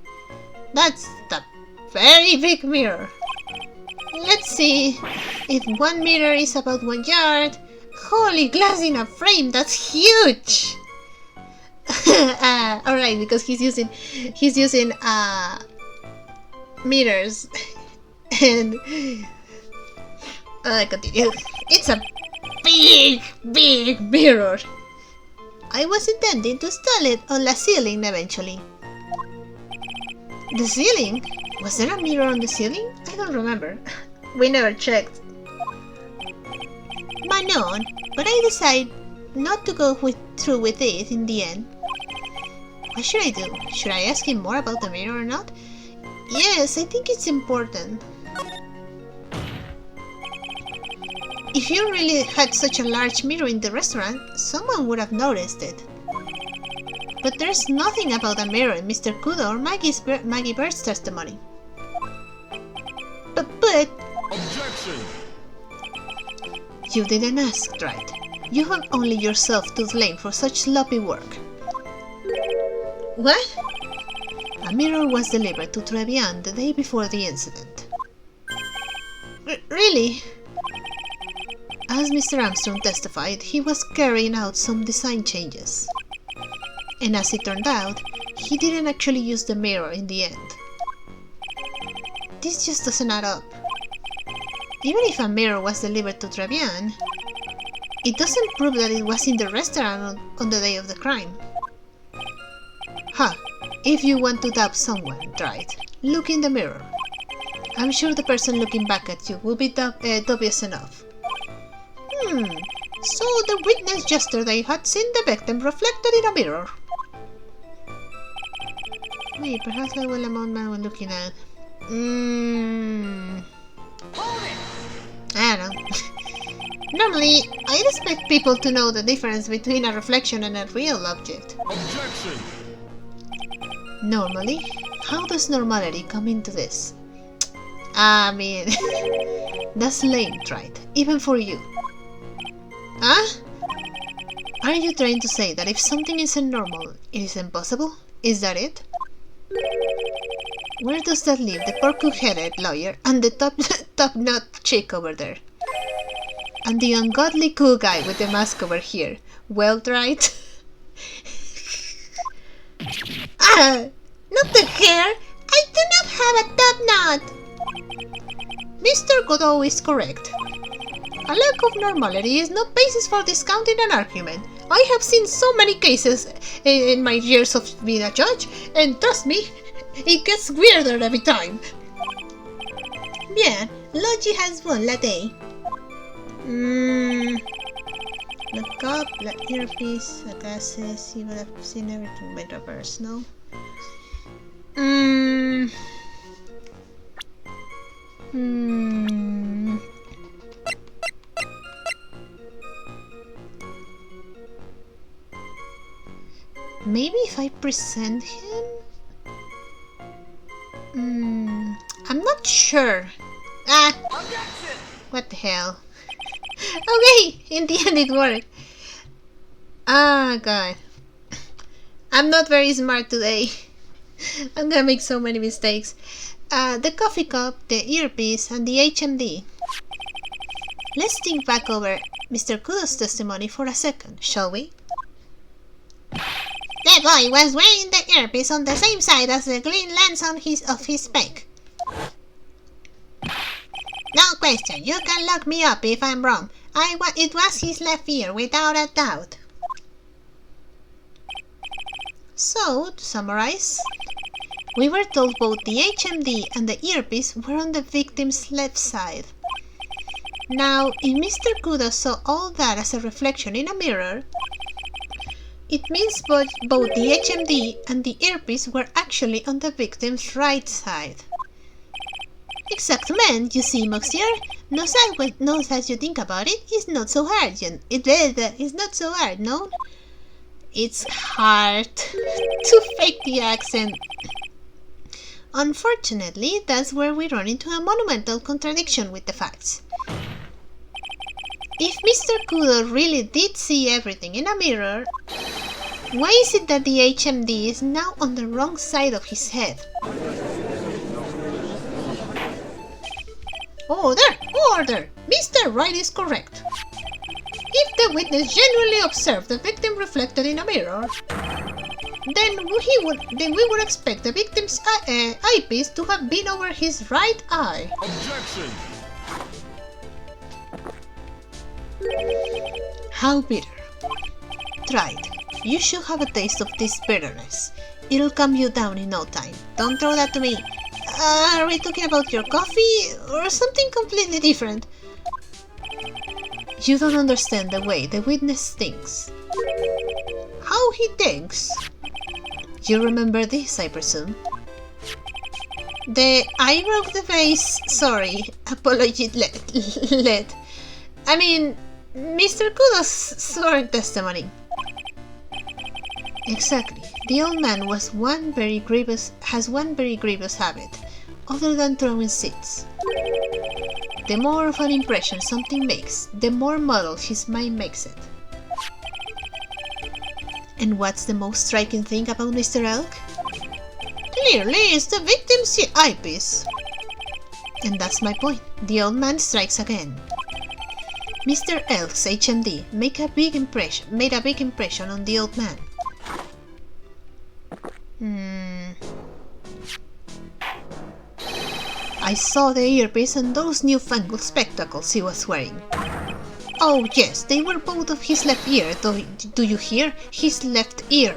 That's a very big mirror. Let's see, if 1 meter is about 1 yard, holy glass in a frame, that's huge! Alright, because he's using meters and continue. It's a big mirror. I was intending to install it on the ceiling eventually. The ceiling? Was there a mirror on the ceiling? I don't remember. We never checked. Manon, but I decided not to go through with it in the end. What should I do? Should I ask him more about the mirror or not? Yes, I think it's important. If you really had such a large mirror in the restaurant, someone would have noticed it. But there's nothing about a mirror in Mr. Kudo or Maggie Bird's testimony. But... Objection! You didn't ask, right? You have only yourself to blame for such sloppy work. What? A mirror was delivered to Trevian the day before the incident. Really? As Mr. Armstrong testified, he was carrying out some design changes. And as it turned out, he didn't actually use the mirror in the end. This just doesn't add up. Even if a mirror was delivered to Trevian, it doesn't prove that it was in the restaurant on the day of the crime. If you want to doubt someone, right, look in the mirror. I'm sure the person looking back at you will be dubious enough. So the witness yesterday had seen the victim reflected in a mirror. Wait, perhaps I will amount man when looking at... I don't know. Normally, I'd expect people to know the difference between a reflection and a real object. Objection! Normally? How does normality come into this? I mean... that's lame, right? Even for you. Huh? Are you trying to say that if something isn't normal, it is impossible? Is that it? Where does that leave the pork-headed lawyer and the top-notch chick over there? And the ungodly cool guy with the mask over here? Well, Wright. Ah! Not the hair! I do not have a top knot! Mr. Godot is correct. A lack of normality is no basis for discounting an argument. I have seen so many cases in my years of being a judge, and trust me, it gets weirder every time. Bien, Logi has won la day. The cup, the earpiece, the glasses, you would have seen everything by reverse, no? Maybe if I present him? I'm not sure. What the hell? Okay, in the end it worked. Ah, God. I'm not very smart today. I'm gonna make so many mistakes. The coffee cup, the earpiece, and the HMD. Let's think back over Mr. Kudo's testimony for a second, shall we? The boy was wearing the earpiece on the same side as the green lens on his peg. No question, you can look me up if I'm wrong. It was his left ear, without a doubt. So, to summarize, we were told both the HMD and the earpiece were on the victim's left side. Now, if Mr. Kudo saw all that as a reflection in a mirror, it means both the HMD and the earpiece were actually on the victim's right side. Exactamente, you see, monsieur. No as you think about it, it's not so hard. It's not so hard, no? It's hard to fake the accent. Unfortunately, that's where we run into a monumental contradiction with the facts. If Mr. Kudo really did see everything in a mirror, why is it that the HMD is now on the wrong side of his head? Order! Order! Mr. Wright is correct. If the witness genuinely observed the victim reflected in a mirror, then we would expect the victim's eyepiece to have been over his right eye. Objection! How bitter. Try it. You should have a taste of this bitterness. It'll calm you down in no time. Don't throw that to me. Are we talking about your coffee or something completely different? You don't understand the way the witness thinks. How he thinks? You remember this, I presume? The eyebrow of the face, sorry, apology led. I mean, Mr. Kudo's sworn testimony. Exactly. The old man has one very grievous habit, other than throwing seeds. The more of an impression something makes, the more muddled his mind makes it. And what's the most striking thing about Mr. Elk? Clearly, it's the victim's eyepiece. And that's my point. The old man strikes again. Mr. Elk's HMD made a big impression on the old man. I saw the earpiece and those newfangled spectacles he was wearing. Oh yes, they were both of his left ear, do you hear? His left ear.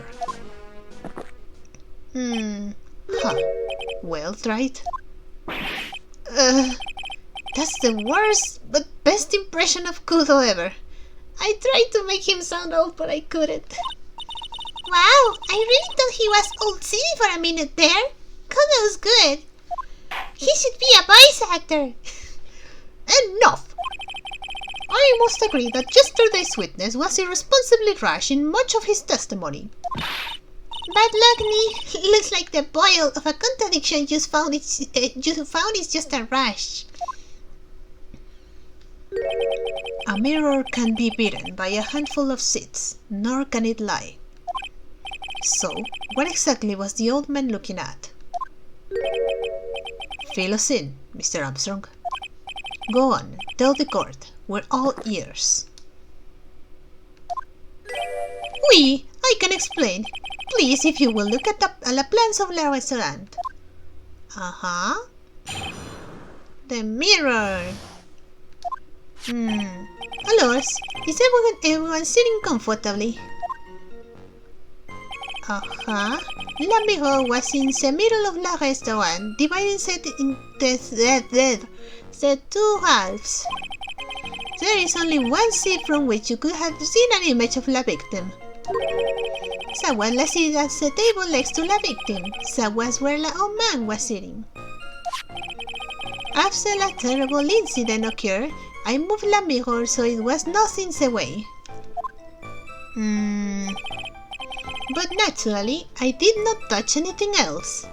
Well tried. That's the worst but best impression of Kudo ever. I tried to make him sound old, but I couldn't. Wow, I really thought he was old silly for a minute there. Kudo's good. He should be a voice actor. Enough! I must agree that yesterday's witness was irresponsibly rash in much of his testimony. But Luckney, looks like the boil of a contradiction you found is just a rash. A mirror can be beaten by a handful of seeds, nor can it lie. So, what exactly was the old man looking at? Fill us in, Mr. Armstrong. Go on, tell the court. We're all ears. Oui, I can explain. Please, if you will look at the plans of the restaurant. Uh-huh. The mirror. Alors, is everyone sitting comfortably? Uh-huh. La mirror was in the middle of the restaurant, dividing it into the two halves. There is only one seat from which you could have seen an image of the victim. That was the seat at the table next to the victim. That was where the old man was sitting. After a terrible incident occurred, I moved the mirror so it was not in the way. But naturally, I did not touch anything else.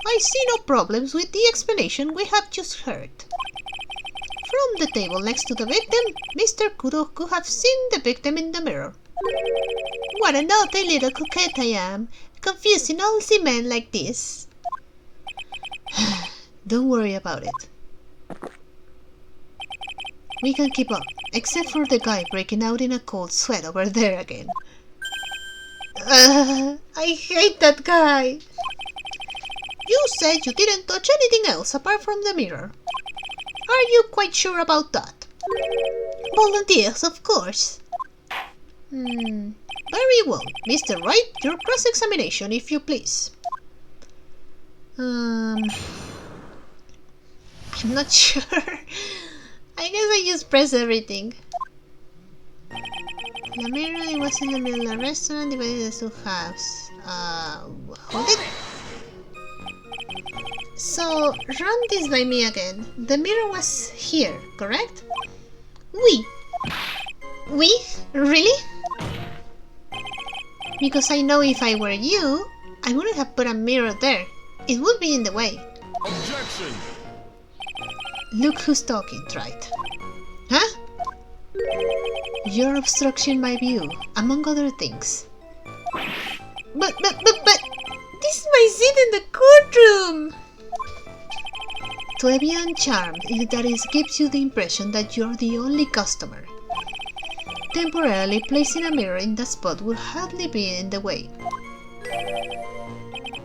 I see no problems with the explanation we have just heard. From the table next to the victim, Mr. Kudo could have seen the victim in the mirror. What a naughty little coquette I am, confusing all the men like this. Don't worry about it. We can keep up, except for the guy breaking out in a cold sweat over there again. I hate that guy. You said you didn't touch anything else apart from the mirror. Are you quite sure about that? Volunteers, of course. Very well. Mr. Wright, your cross-examination, if you please. I'm not sure. I guess I just press everything. The mirror was in the middle of the restaurant, divided into two halves. Hold it. So, run this by me again. The mirror was here, correct? Oui. Oui? Really? Because I know if I were you, I wouldn't have put a mirror there. It would be in the way. Objection! Look who's talking, Wright. Huh? You're obstructing my view, among other things. But, this is my seat in the courtroom! To a beyond charm, that is gives you the impression that you're the only customer. Temporarily placing a mirror in that spot will hardly be in the way.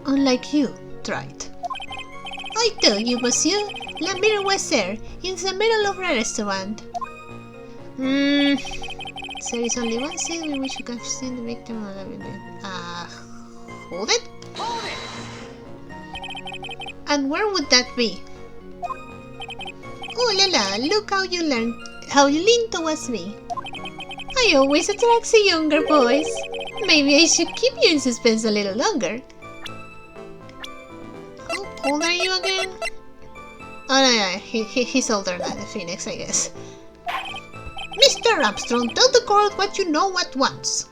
Unlike you, Wright. I tell you, monsieur, the mirror was there, in the middle of the restaurant. There is only one scene in which you can have seen the victim of the video. Hold it? Hold it! And where would that be? Oh la la, look how you lean towards me. I always attract the younger boys. Maybe I should keep you in suspense a little longer. How old are you again? Oh no, he's older than the Phoenix, I guess. Mr. Armstrong, tell the court what you know at once.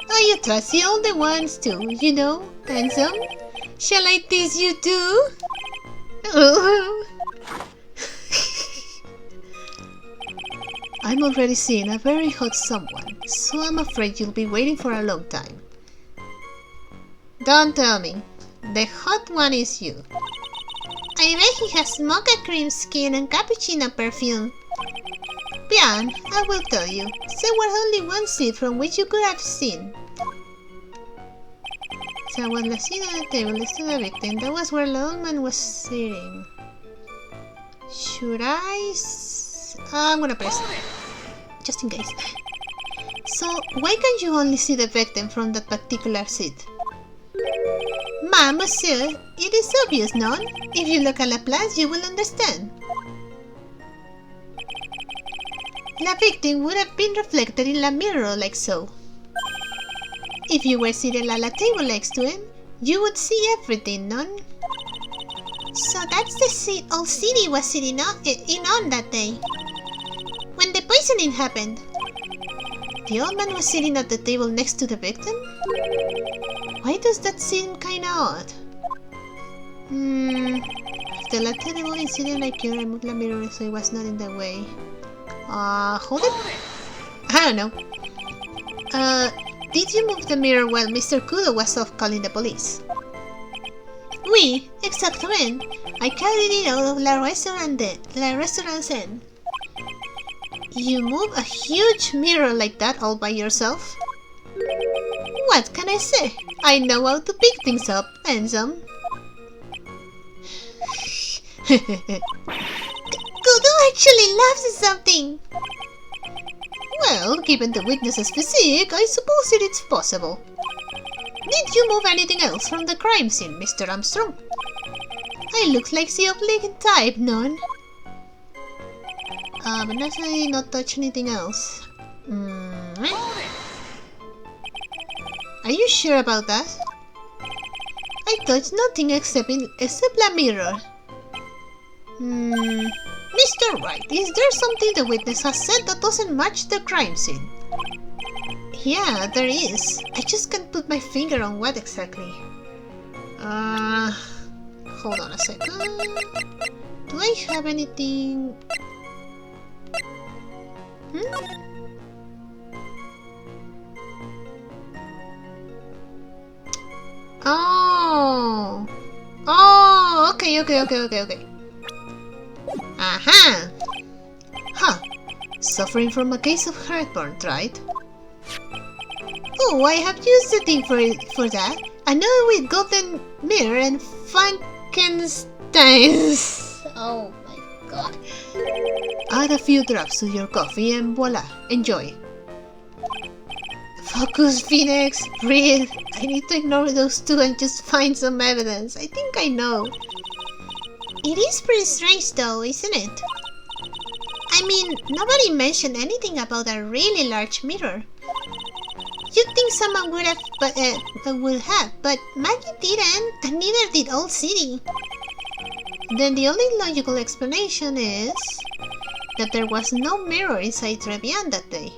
I attract the older ones too, you know, handsome. Shall I tease you too? I'm already seeing a very hot someone, so I'm afraid you'll be waiting for a long time. Don't tell me. The hot one is you. I bet he has mocha cream skin and cappuccino perfume. Bien, I will tell you. There was only one seat from which you could have seen. There was the seat on the table next to the victim. That was where the old man was sitting. Should I... I'm gonna press it. Just in case. So, why can't you only see the victim from that particular seat? Monsieur, it is obvious, no? If you look at the plans, you will understand. The victim would have been reflected in the mirror like so. If you were seated at the table next to him, you would see everything, no? So that's the seat old City was sitting on that day. When the poisoning happened. The old man was sitting at the table next to the victim? Why does that seem kinda odd? After the terrible incident occurred, I moved the mirror so it was not in the way. Hold it? I don't know. Did you move the mirror while Mr. Kudo was off calling the police? Oui, exactement. I carried it out of la restaurant scene. You move a huge mirror like that all by yourself? What can I say? I know how to pick things up, and some. Kudo actually laughs at something! Well, given the witness's physique, I suppose it is possible. Did you move anything else from the crime scene, Mr. Armstrong? I look like the obligate type, none. But definitely not touch anything else. Are you sure about that? I touched nothing except the mirror. Mr. Wright, is there something the witness has said that doesn't match the crime scene? Yeah, there is. I just can't put my finger on what exactly. Hold on a second. Do I have anything? Oh, okay. Aha! Huh. Suffering from a case of heartburn, right? Oh, I have used the thing for that. I know with golden mirror and Frankenstein's. Oh my god. Add a few drops to your coffee and voila, enjoy. Focus, Phoenix, breathe. I need to ignore those two and just find some evidence. I think I know. It is pretty strange though, isn't it? I mean, nobody mentioned anything about a really large mirror. You'd think someone would have, but Maggie didn't, and neither did Old City. Then the only logical explanation is that there was no mirror inside Trevian that day.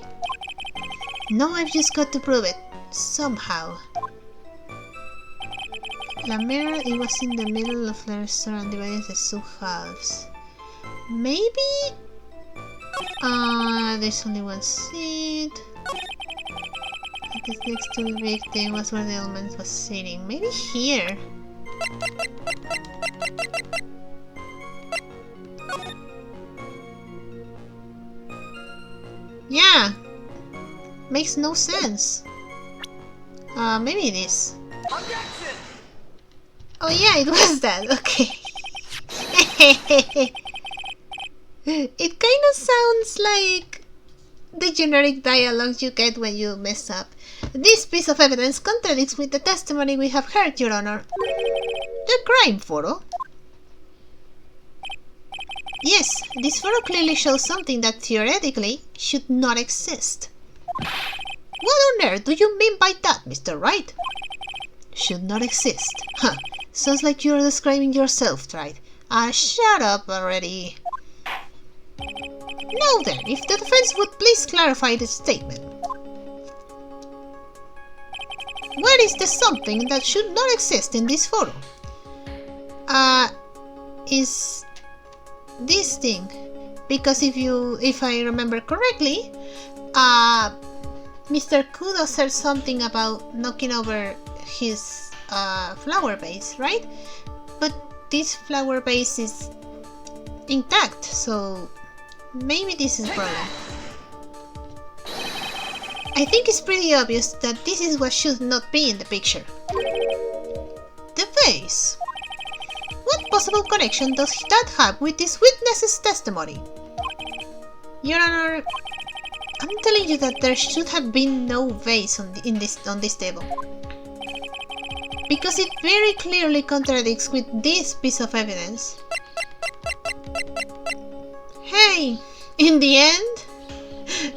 Now I've just got to prove it, somehow. The mirror, it was in the middle of the restaurant, divided into two halves. Maybe? There's only one seat. It is next to the victim, was where the old man was sitting. Maybe here. Yeah! Makes no sense. Maybe it is. Oh yeah, it was that. Okay. It kind of sounds like the generic dialogue you get when you mess up. This piece of evidence contradicts with the testimony we have heard, Your Honor. The crime photo? Yes, this photo clearly shows something that theoretically should not exist. What on earth do you mean by that, Mr. Wright? Should not exist. Huh. Sounds like you're describing yourself, right? Shut up already. Now then, if the defense would please clarify the statement. Where is the something that should not exist in this photo? Is this thing. Because if I remember correctly, Mr. Kudo said something about knocking over his flower vase, right? But this flower vase is intact, so maybe this is a problem. I think it's pretty obvious that this is what should not be in the picture. The vase. What possible connection does that have with this witness's testimony? Your Honor, I'm telling you that there should have been no vase on this table. Because it very clearly contradicts with this piece of evidence. Hey, in the end,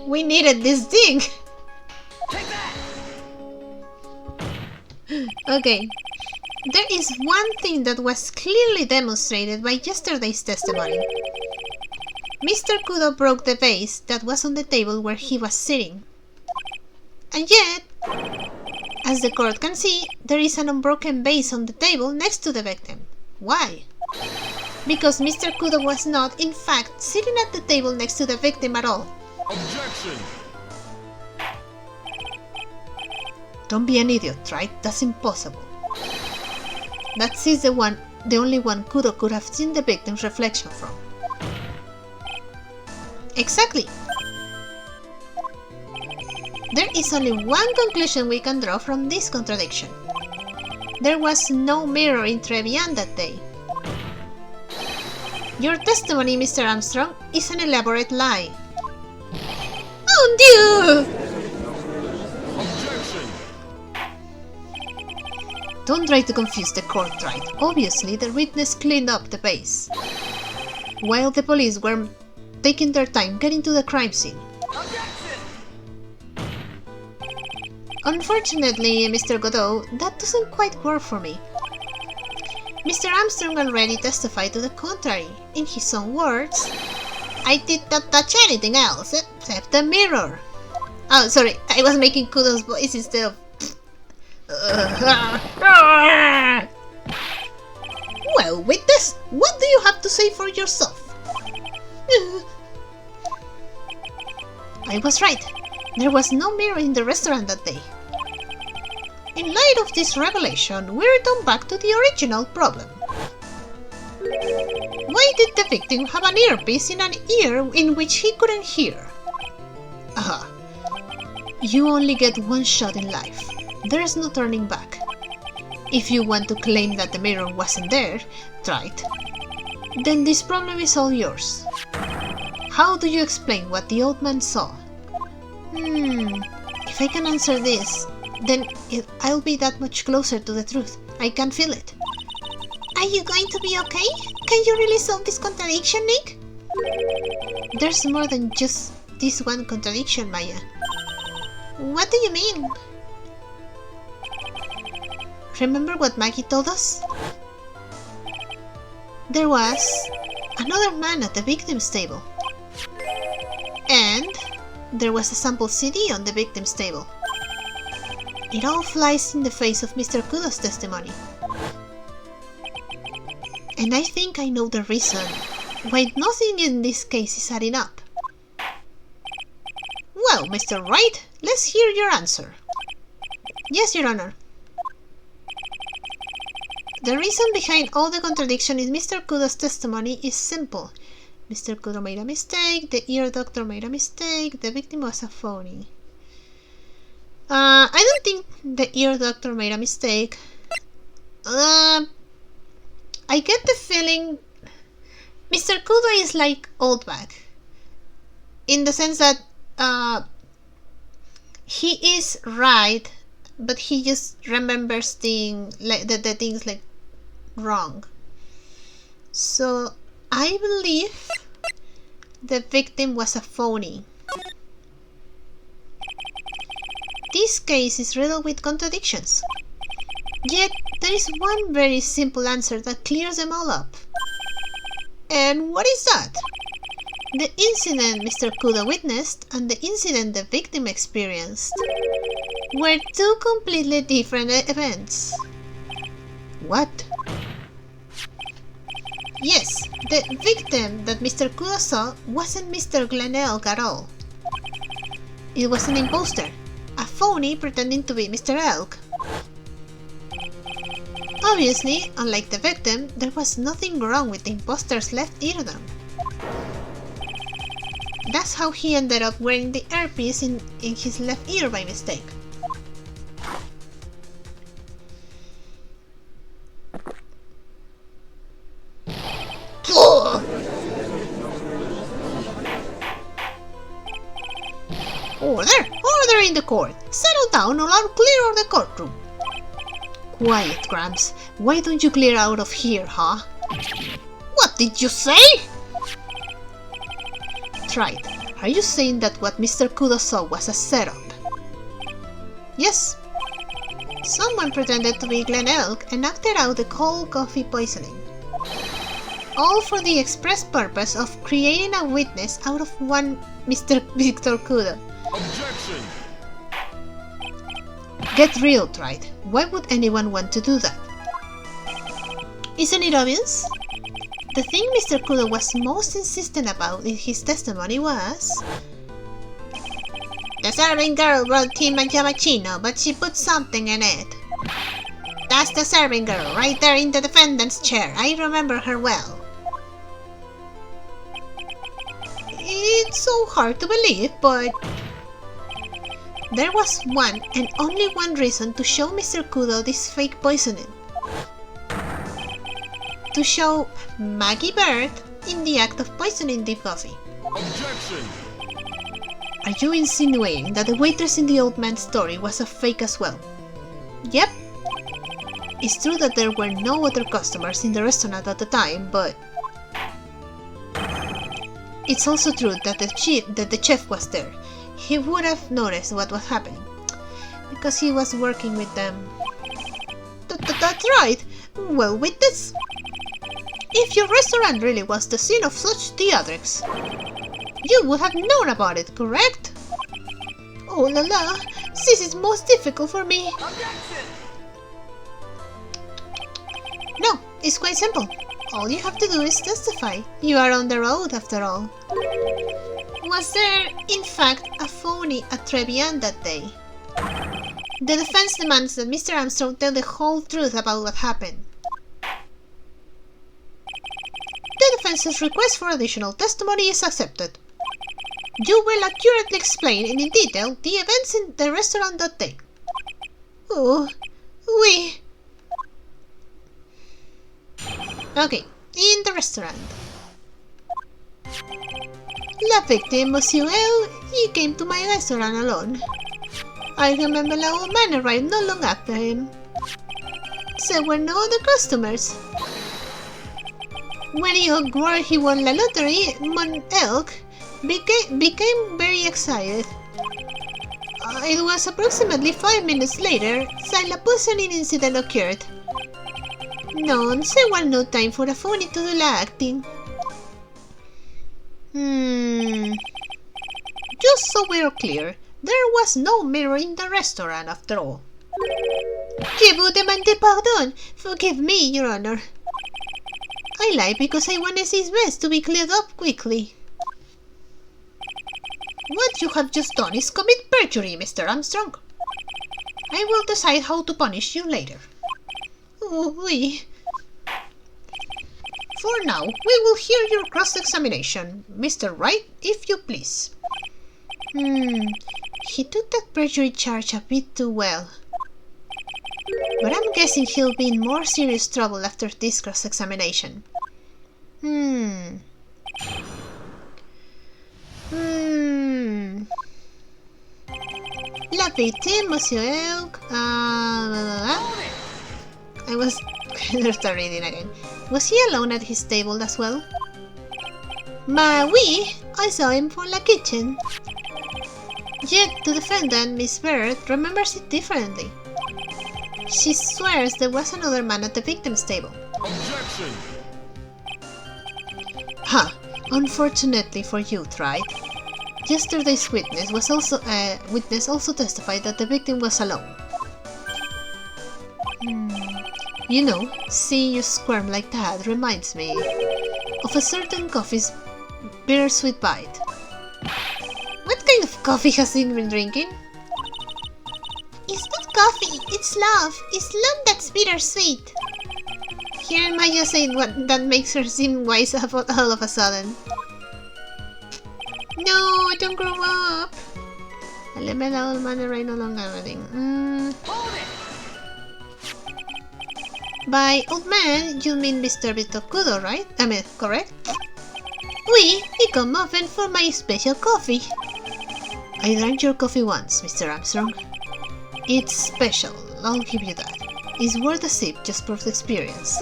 we needed this thing. Okay, there is one thing that was clearly demonstrated by yesterday's testimony. Mr. Kudo broke the vase that was on the table where he was sitting. And yet, as the court can see, there is an unbroken vase on the table next to the victim. Why? Because Mr. Kudo was not, in fact, sitting at the table next to the victim at all. Objection! Don't be an idiot, right? That's impossible. That is the only one Kudo could have seen the victim's reflection from. Exactly. There is only one conclusion we can draw from this contradiction. There was no mirror in Trevi on that day. Your testimony, Mr. Armstrong, is an elaborate lie. Oh dear! Objection! Don't try to confuse the court, Wright. Obviously, the witness cleaned up the base, while the police were taking their time getting to the crime scene. Unfortunately, Mr. Godot, that doesn't quite work for me. Mr. Armstrong already testified to the contrary. In his own words, I did not touch anything else except the mirror. Oh, sorry, I was making Kudo's voice instead of... Well, witness, what do you have to say for yourself? I was right. There was no mirror in the restaurant that day. In light of this revelation, we return back to the original problem. Why did the victim have an earpiece in an ear in which he couldn't hear? Aha. You only get one shot in life. There is no turning back. If you want to claim that the mirror wasn't there, right, then this problem is all yours. How do you explain what the old man saw? If I can answer this, then I'll be that much closer to the truth. I can feel it. Are you going to be okay? Can you really solve this contradiction, Nick? There's more than just this one contradiction, Maya. What do you mean? Remember what Maggie told us? There was another man at the victim's table. And there was a sample CD on the victim's table. It all flies in the face of Mr. Kudo's testimony. And I think I know the reason why nothing in this case is adding up. Well, Mr. Wright, let's hear your answer. Yes, Your Honor. The reason behind all the contradiction in Mr. Kudo's testimony is simple. Mr. Kudo made a mistake, the ear doctor made a mistake, the victim was a phony. I don't think the ear doctor made a mistake. I get the feeling Mr. Kudo is like old bag. In the sense that he is right, but he just remembers the things like wrong. So I believe the victim was a phony. This case is riddled with contradictions. Yet there is one very simple answer that clears them all up. And what is that? The incident Mr. Kudo witnessed and the incident the victim experienced were two completely different events. What? Yes, the victim that Mr. Kudo saw wasn't Mr. Glenn Elk at all. It was an imposter, a phony pretending to be Mr. Elk. Obviously, unlike the victim, there was nothing wrong with the imposter's left eardrum. That's how he ended up wearing the earpiece in his left ear by mistake. Order! Order in the court! Settle down or I'll clear out the courtroom! Quiet, Gramps. Why don't you clear out of here, huh? What did you say? Right. Are you saying that what Mr. Kudo saw was a setup? Yes. Someone pretended to be Glenn Elk and acted out the cold coffee poisoning. All for the express purpose of creating a witness out of one Mr. Victor Kudo. Objection! Get real, Wright. Why would anyone want to do that? Isn't it obvious? The thing Mr. Kudo was most insistent about in his testimony was... The serving girl brought him a Giovacchino, but she put something in it. That's the serving girl, right there in the defendant's chair. I remember her well. It's so hard to believe, but... There was one and only one reason to show Mr. Kudo this fake poisoning. To show Maggie Bird in the act of poisoning the coffee. Objection! Are you insinuating that the waitress in the old man's story was a fake as well? Yep. It's true that there were no other customers in the restaurant at the time, but it's also true that the chef was there. He would have noticed what was happening, because he was working with them. That's right! Well, witness! If your restaurant really was the scene of such theatrics, you would have known about it, correct? Oh la la, this is most difficult for me. Objection! No, it's quite simple. All you have to do is testify. You are on the road after all. Was there, in fact, a phony at Trevian that day? The defense demands that Mr. Armstrong tell the whole truth about what happened. The defense's request for additional testimony is accepted. You will accurately explain and in detail the events in the restaurant that day. Oh, oui. Okay, in the restaurant. La victime, Monsieur L, he came to my restaurant alone. I remember the old man arrived not long after him. There were no other customers. When he heard word he won la lottery, Mon Elk became very excited. It was approximately 5 minutes later that the poisoning incident occurred. No, there was no time for a phony to do la acting. Just so we're clear, there was no mirror in the restaurant after all. Je vous demande pardon. Forgive me, Your Honor. I lied because I wanted his best to be cleared up quickly. What you have just done is commit perjury, Mr. Armstrong. I will decide how to punish you later. Oh, oui. For now, we will hear your cross-examination. Mr. Wright, if you please. He took that perjury charge a bit too well. But I'm guessing he'll be in more serious trouble after this cross-examination. La victime, Monsieur Elk. I was gonna start reading again. Was he alone at his table as well? Oui, I saw him from the kitchen. Yet the defendant, Miss Bird, remembers it differently. She swears there was another man at the victim's table. Objection! Unfortunately for you, Wright. Yesterday's witness also testified that the victim was alone. You know, seeing you squirm like that reminds me of a certain coffee's bittersweet bite. What kind of coffee has he been drinking? It's not coffee, it's love. It's love that's bittersweet. Here Maya saying what that makes her seem wise all of a sudden. No, don't grow up. Alam mo na old man right no longer running. By old man, you mean Mr. Bitokudo, right? I mean, correct? Oui, he come often for my special coffee. I drank your coffee once, Mr. Armstrong. It's special, I'll give you that. It's worth a sip just for the experience.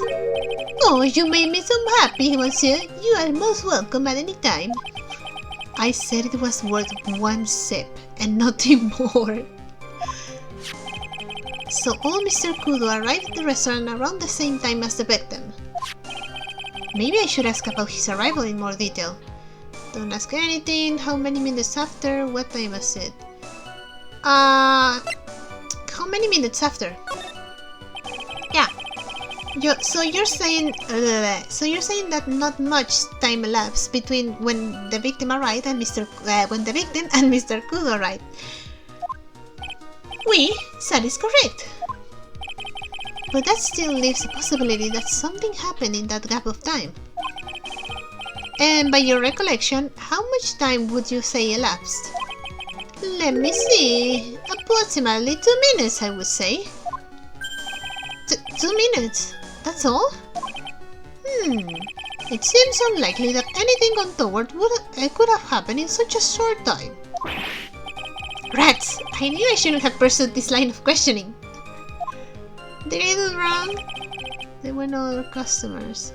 Oh, you made me so happy, monsieur. You are most welcome at any time. I said it was worth one sip and nothing more. So old Mr. Kudo arrived at the restaurant around the same time as the victim. Maybe I should ask about his arrival in more detail. Don't ask anything. How many minutes after? What time was it? How many minutes after? Yeah. So you're saying that not much time elapsed between when the victim arrived and when the victim and Mr. Kudo arrived. Oui, that is correct. But that still leaves a possibility that something happened in that gap of time. And by your recollection, how much time would you say elapsed? Let me see. Approximately 2 minutes, I would say. 2 minutes? That's all? It seems unlikely that anything untoward could have happened in such a short time. Rats! I knew I shouldn't have pursued this line of questioning. Did I do wrong? There were no other customers.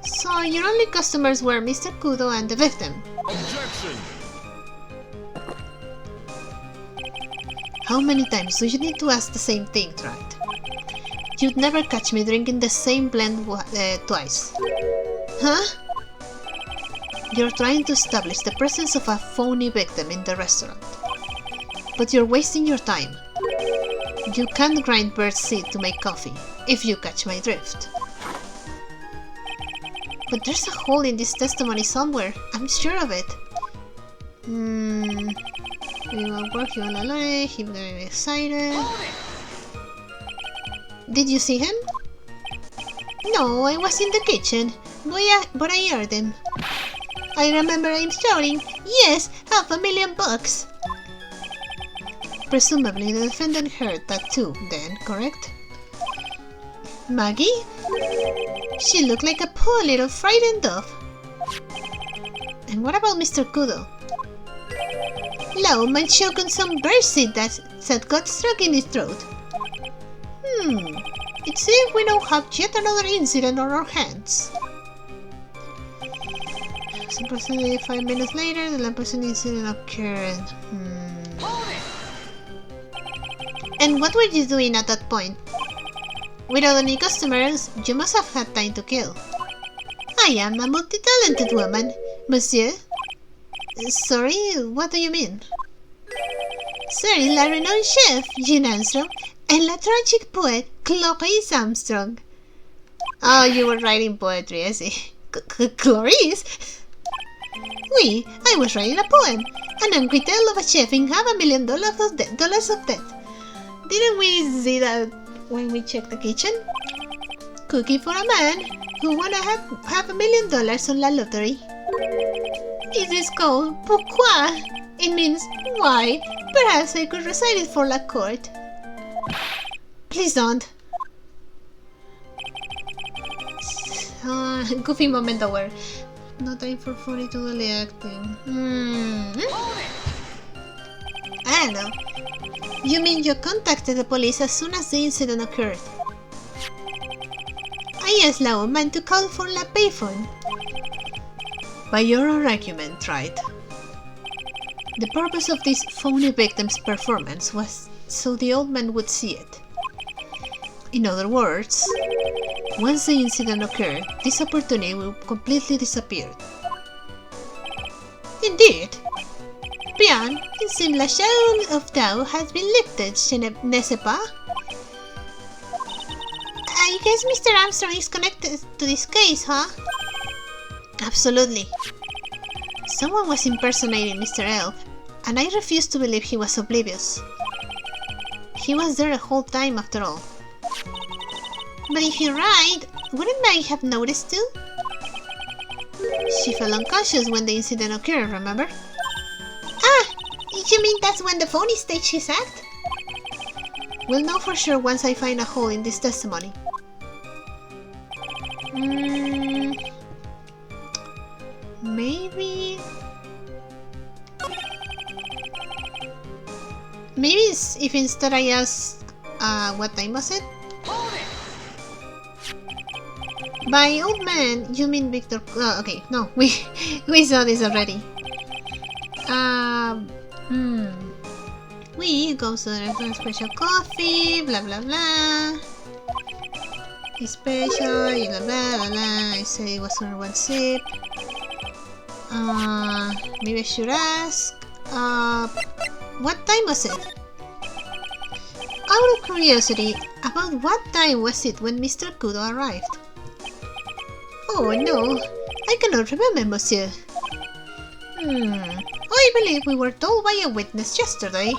So your only customers were Mr. Kudo and the victim. Objection! How many times do you need to ask the same thing, Wright? You'd never catch me drinking the same blend twice. Huh? You're trying to establish the presence of a phony victim in the restaurant. But you're wasting your time. You can't grind bird's seed to make coffee, if you catch my drift. But there's a hole in this testimony somewhere, I'm sure of it. We will work you on a lie, he was very excited. Did you see him? No, I was in the kitchen, but I heard him. I remember him shouting, "Yes, $500,000! Presumably the defendant heard that too, then, correct? Maggie? She looked like a poor little frightened dove. And what about Mr. Kudo? Lao might choke on some birdseed that got stuck in his throat. It seems we now have yet another incident on our hands. Approximately 5 minutes later, the lamp-person incident occurred. And what were you doing at that point? Without any customers, you must have had time to kill. I am a multi-talented woman, monsieur. Sorry, what do you mean? Soy la renowned chef, Jean Armstrong, and la tragic poet, Clarice Armstrong. Oh, you were writing poetry, I see. Clarice? Oui, I was writing a poem, an angry tale of a chef in $500,000 of debt. Didn't we see that when we checked the kitchen? Cooking for a man who won $500,000 on la lottery. It is called pourquoi. It means why. Perhaps I could recite it for la court. Please don't. Goofy moment over. No time for funny to really acting. I don't know. You mean you contacted the police as soon as the incident occurred? I asked la woman to call for la payphone. By your own argument, Wright. The purpose of this phony victim's performance was so the old man would see it. In other words, once the incident occurred, this opportunity will completely disappear. Indeed. Bien, it seems la shadow of doubt has been lifted, n'est-ce pas? I guess Mr. Armstrong is connected to this case, huh? Absolutely. Someone was impersonating Mr. Elf, and I refuse to believe he was oblivious. He was there the whole time after all. But if you're right, wouldn't I have noticed too? She fell unconscious when the incident occurred, remember? Ah! You mean that's when the phony staged his act? We'll know for sure once I find a hole in this testimony. Maybe if instead I ask, what time was it? By old man, you mean Victor? Okay, no, we saw this already. We go to the restaurant, special coffee, blah blah blah. It's special, blah blah blah. I said it was only one sip. Maybe I should ask. What time was it? Out of curiosity, about what time was it when Mr. Kudo arrived? Oh no, I cannot remember, monsieur. I believe we were told by a witness yesterday.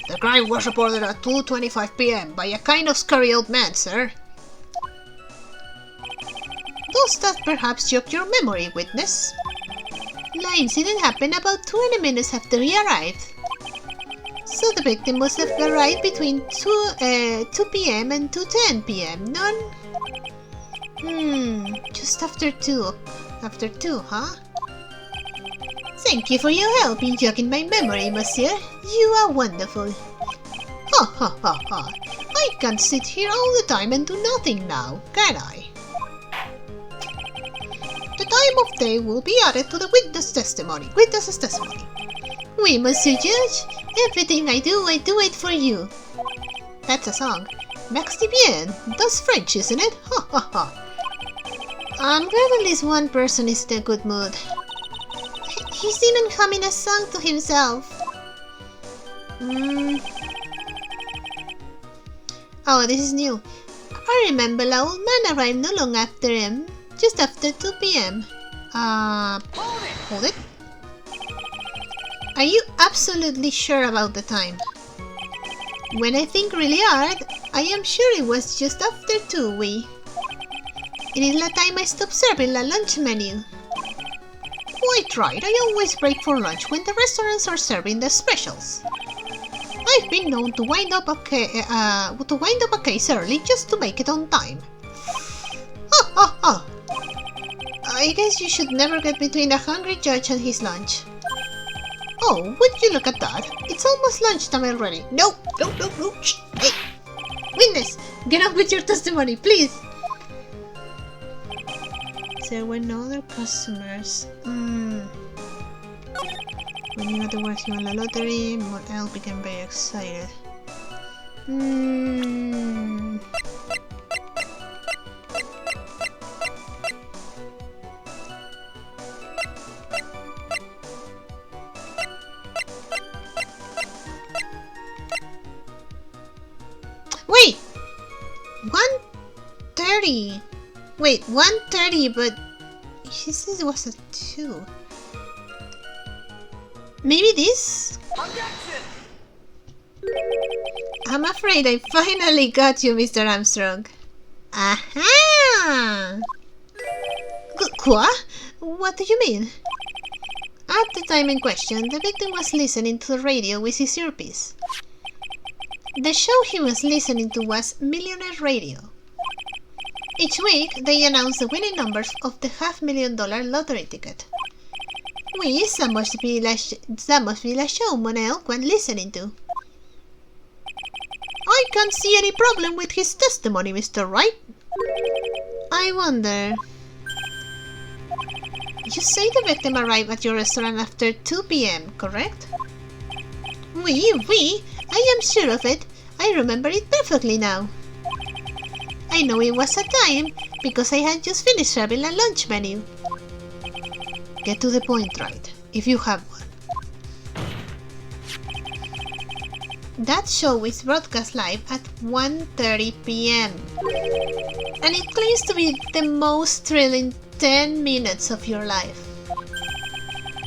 The crime was reported at 2:25 p.m. by a kind of scary old man, sir. Those Does that perhaps jog your memory, witness? The incident happened about 20 minutes after he arrived. So the victim must have arrived between 2 p.m. and 2:10 p.m., none? Just after 2. After 2, huh? Thank you for your help in jogging my memory, monsieur. You are wonderful. Ha ha ha ha. I can't sit here all the time and do nothing now, can I? The time of day will be added to the witness's testimony. Oui, Monsieur Judge. Everything I do it for you. That's a song. Merci bien. That's French, isn't it? Ha ha ha. I'm glad at least one person is in a good mood. He's even humming a song to himself. Oh, this is new. I remember the old man arrived not long after him, just after 2 p.m. Hold it. Are you absolutely sure about the time? When I think really hard, I am sure it was just after 2, oui. It is the time I stopped serving the lunch menu. Quite right, I always break for lunch when the restaurants are serving the specials. I've been known to wind up a case early just to make it on time. Ha ha ha! I guess you should never get between a hungry judge and his lunch. Oh, would you look at that? It's almost lunchtime already. No! Shh. Hey! Witness! Get on with your testimony, please! There were no other customers. When you got to work on the lottery, Miguel became very excited. Wait! 1:30! Wait, 1:30, but he says it was a 2. Maybe this? Objection! I'm afraid I finally got you, Mr. Armstrong. Aha! What? What do you mean? At the time in question, the victim was listening to the radio with his earpiece. The show he was listening to was Millionaire Radio. Each week, they announce the winning numbers of the $500,000 lottery ticket. Oui, that must be the show Monel went listening to. I can't see any problem with his testimony, Mr. Wright. I wonder... You say the victim arrived at your restaurant after 2 p.m., correct? Oui, I am sure of it. I remember it perfectly now. I know it was a time because I had just finished serving a lunch menu. Get to the point, Wright, if you have one. That show is broadcast live at 1:30 p.m. and it claims to be the most thrilling 10 minutes of your life.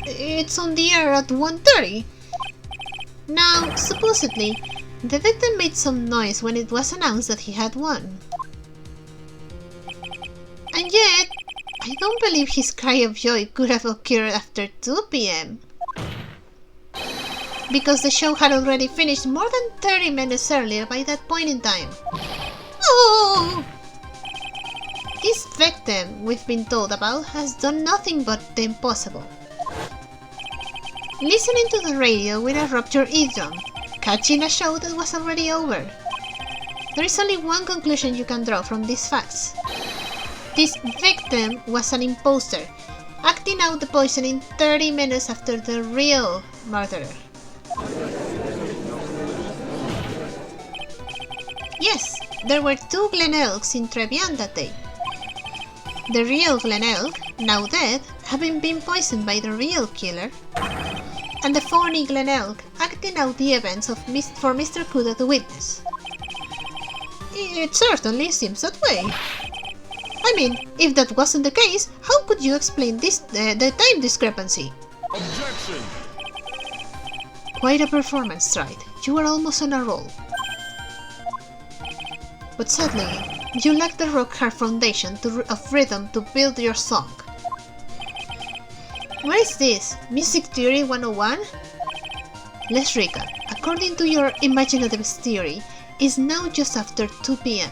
It's on the air at 1:30. Now, supposedly, the victim made some noise when it was announced that he had won. And yet, I don't believe his cry of joy could have occurred after 2 p.m. because the show had already finished more than 30 minutes earlier by that point in time. Oh! This victim we've been told about has done nothing but the impossible. Listening to the radio will interrupt your eardrum, catching a show that was already over. There is only one conclusion you can draw from these facts. This victim was an imposter, acting out the poisoning 30 minutes after the real murderer. Yes, there were 2 Glen Elks in Trevian that day. The real Glen Elk, now dead, having been poisoned by the real killer, and the phony Glen Elk acting out the events for Mr. Kuda to witness. It certainly seems that way. I mean, if that wasn't the case, how could you explain this the time discrepancy? Objection! Quite a performance, Wright. You were almost on a roll. But sadly, You lack the rock-hard foundation of rhythm to build your song. Where is this? Music Theory 101? Let's recap. According to your imaginative theory, it's now just after 2 p.m.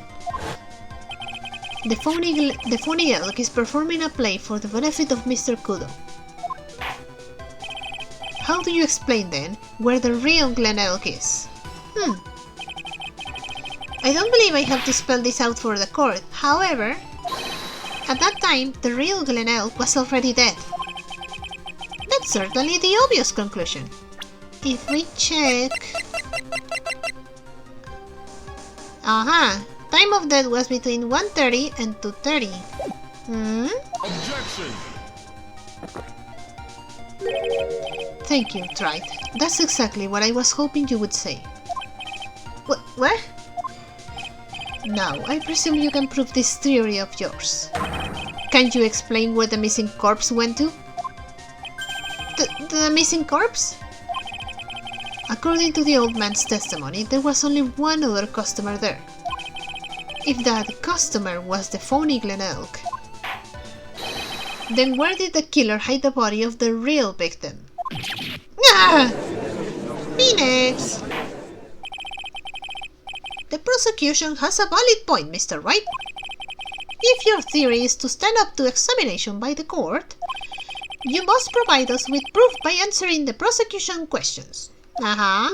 The phony elk is performing a play for the benefit of Mr. Kudo. How do you explain then where the real Glen Elk is? I don't believe I have to spell this out for the court. However, at that time, the real Glen Elk was already dead. That's certainly the obvious conclusion. If we check... Aha! Time of death was between 1:30 and 2:30. Objection! Thank you, Wright. That's exactly what I was hoping you would say. What? Now, I presume you can prove this theory of yours. Can you explain where the missing corpse went to? The missing corpse? According to the old man's testimony, there was only one other customer there. If that customer was the phony Glen Elk, then where did the killer hide the body of the real victim? Ah! Phoenix! The prosecution has a valid point, Mr. Wright. If your theory is to stand up to examination by the court, you must provide us with proof by answering the prosecution questions. Where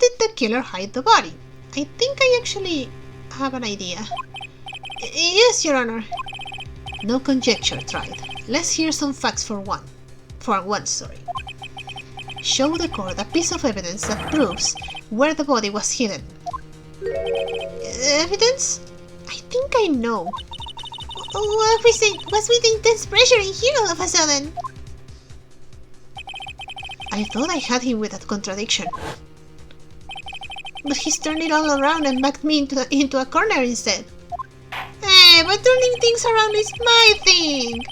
did the killer hide the body? I think I actually have an idea. Yes, Your Honor. No conjecture, Wright. Let's hear some facts for once. Show the court a piece of evidence that proves where the body was hidden. Evidence? I think I know. What was with the intense pressure in here all of a sudden? I thought I had him with that contradiction. But he's turned it all around and backed me into a corner instead. But turning things around is my thing!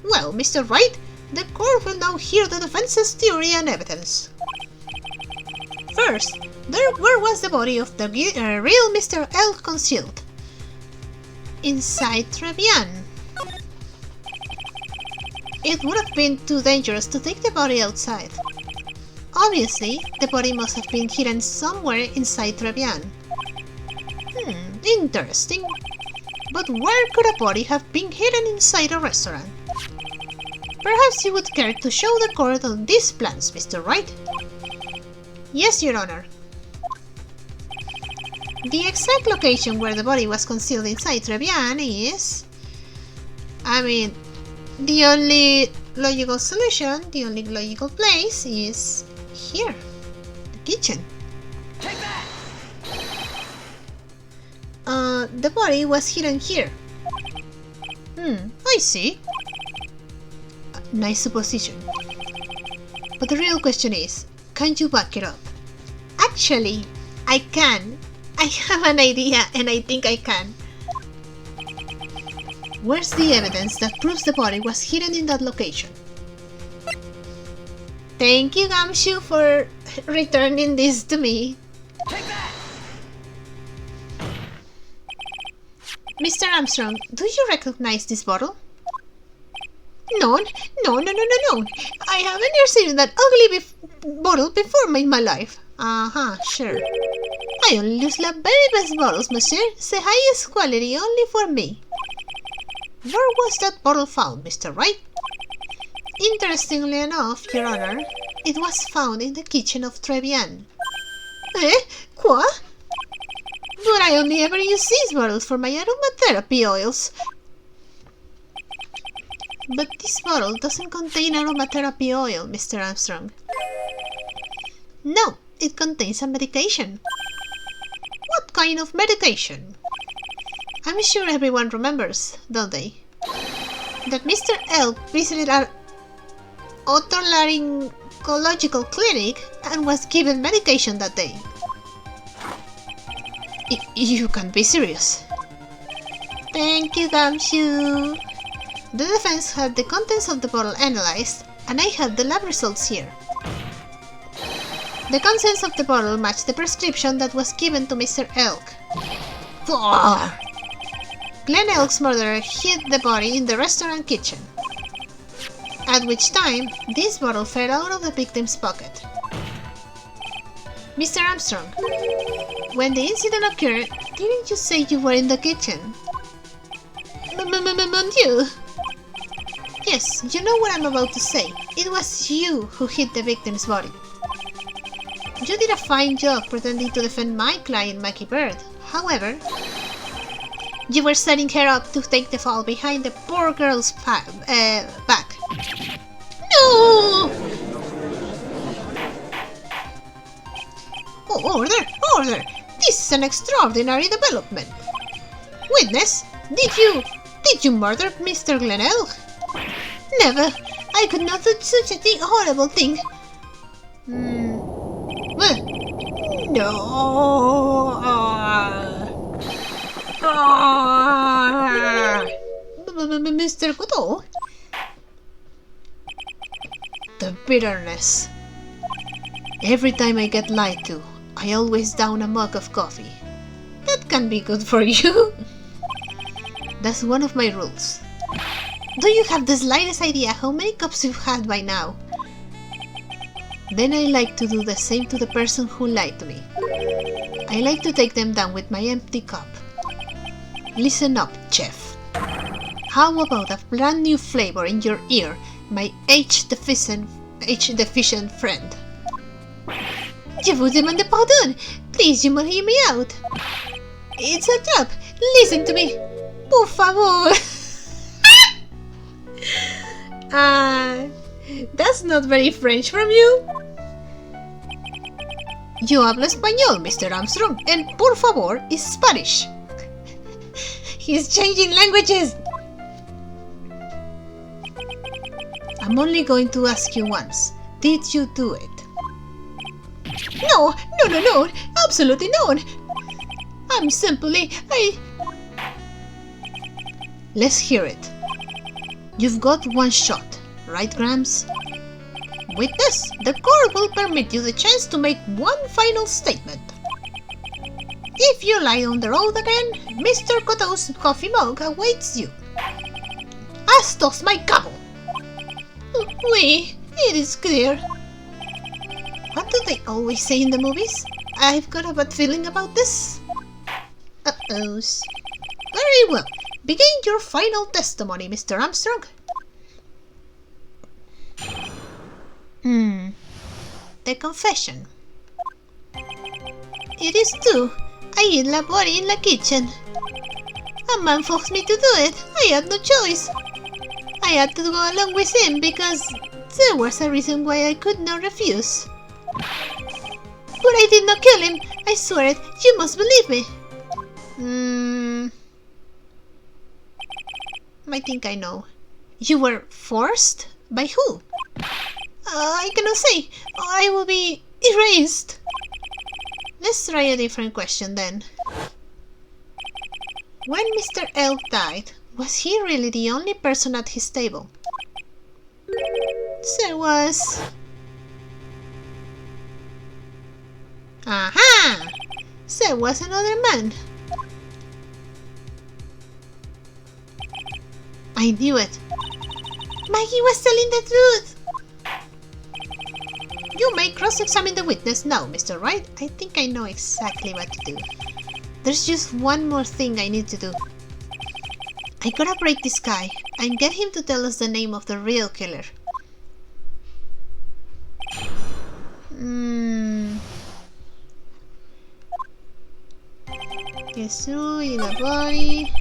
Well, Mr. Wright, the court will now hear the defense's theory and evidence. First, where was the body of the real Mr. Elk concealed? Inside Trevian. It would have been too dangerous to take the body outside. Obviously, the body must have been hidden somewhere inside Trevian. Interesting. But where could a body have been hidden inside a restaurant? Perhaps you would care to show the court on these plans, Mr. Wright? Yes, Your Honor. The exact location where the body was concealed inside Trevian is... the only logical solution, the only logical place is here, the kitchen. Take that! The body was hidden here. I see. Nice supposition. But the real question is, can you back it up? Actually, I can. I have an idea and I think I can. Where's the evidence that proves the body was hidden in that location? Thank you, Gumshoe, for returning this to me. Take that! Mr. Armstrong, do you recognize this bottle? No. I haven't ever seen that ugly bottle before in my life. Sure. I only use the very best bottles, monsieur. The highest quality only for me. Where was that bottle found, Mr. Wright? Interestingly enough, Your Honor, it was found in the kitchen of Trevian. What? But I only ever use these bottles for my aromatherapy oils. But this bottle doesn't contain aromatherapy oil, Mr. Armstrong. No, it contains a medication. What kind of medication? I'm sure everyone remembers, don't they? That Mr. Elk visited our otolaryngological clinic and was given medication that day. You can't be serious. Thank you, Gumshoe. The defense had the contents of the bottle analyzed, and I have the lab results here. The contents of the bottle match the prescription that was given to Mr. Elk. Glenn Elk's murderer hid the body in the restaurant kitchen, at which time this bottle fell out of the victim's pocket. Mr. Armstrong, when the incident occurred, didn't you say you were in the kitchen? Mon Dieu! Yes, you know what I'm about to say. It was you who hid the victim's body. You did a fine job pretending to defend my client, Maggie Bird. However, you were setting her up to take the fall behind the poor girl's back. No! Oh, order! This is an extraordinary development. Witness, did you murder Mr. Glenelg? Never. I could not do such a horrible thing. No. Mr. Godot? The bitterness. Every time I get lied to, I always down a mug of coffee. That can be good for you. That's one of my rules. Do you have the slightest idea how many cups you've had by now? Then I like to do the same to the person who lied to me. I like to take them down with my empty cup. Listen up, chef. How about a brand new flavor in your ear, my H-deficient friend? Je vous demande pardon. Please, you must hear me out. It's a trap. Listen to me. Por favor. That's not very French from you. Yo hablo español, Mr. Armstrong, and por favor is Spanish. He's changing languages. I'm only going to ask you once. Did you do it? No, absolutely not. I'm simply, Let's hear it. You've got one shot, right, Grams? Witness, the court will permit you the chance to make one final statement. If you lie on the road again, Mr. Cotto's coffee mug awaits you. Astos my cabo! Oui, it is clear. What do they always say in the movies? I've got a bad feeling about this. Uh-ohs. Very well. Begin your final testimony, Mr. Armstrong. The confession. It is true. I hid the body in the kitchen. A man forced me to do it. I had no choice. I had to go along with him because there was a reason why I could not refuse. But I did not kill him. I swear it. You must believe me. I think I know. You were forced? By who? I cannot say. I will be erased. Let's try a different question then. When Mr. Elk died, was he really the only person at his table? There was... Aha! There was another man. I knew it. Maggie was telling the truth. You may cross-examine the witness now, Mr. Wright. I think I know exactly what to do. There's just one more thing I need to do. I gotta break this guy and get him to tell us the name of the real killer. Gumshoe in a body.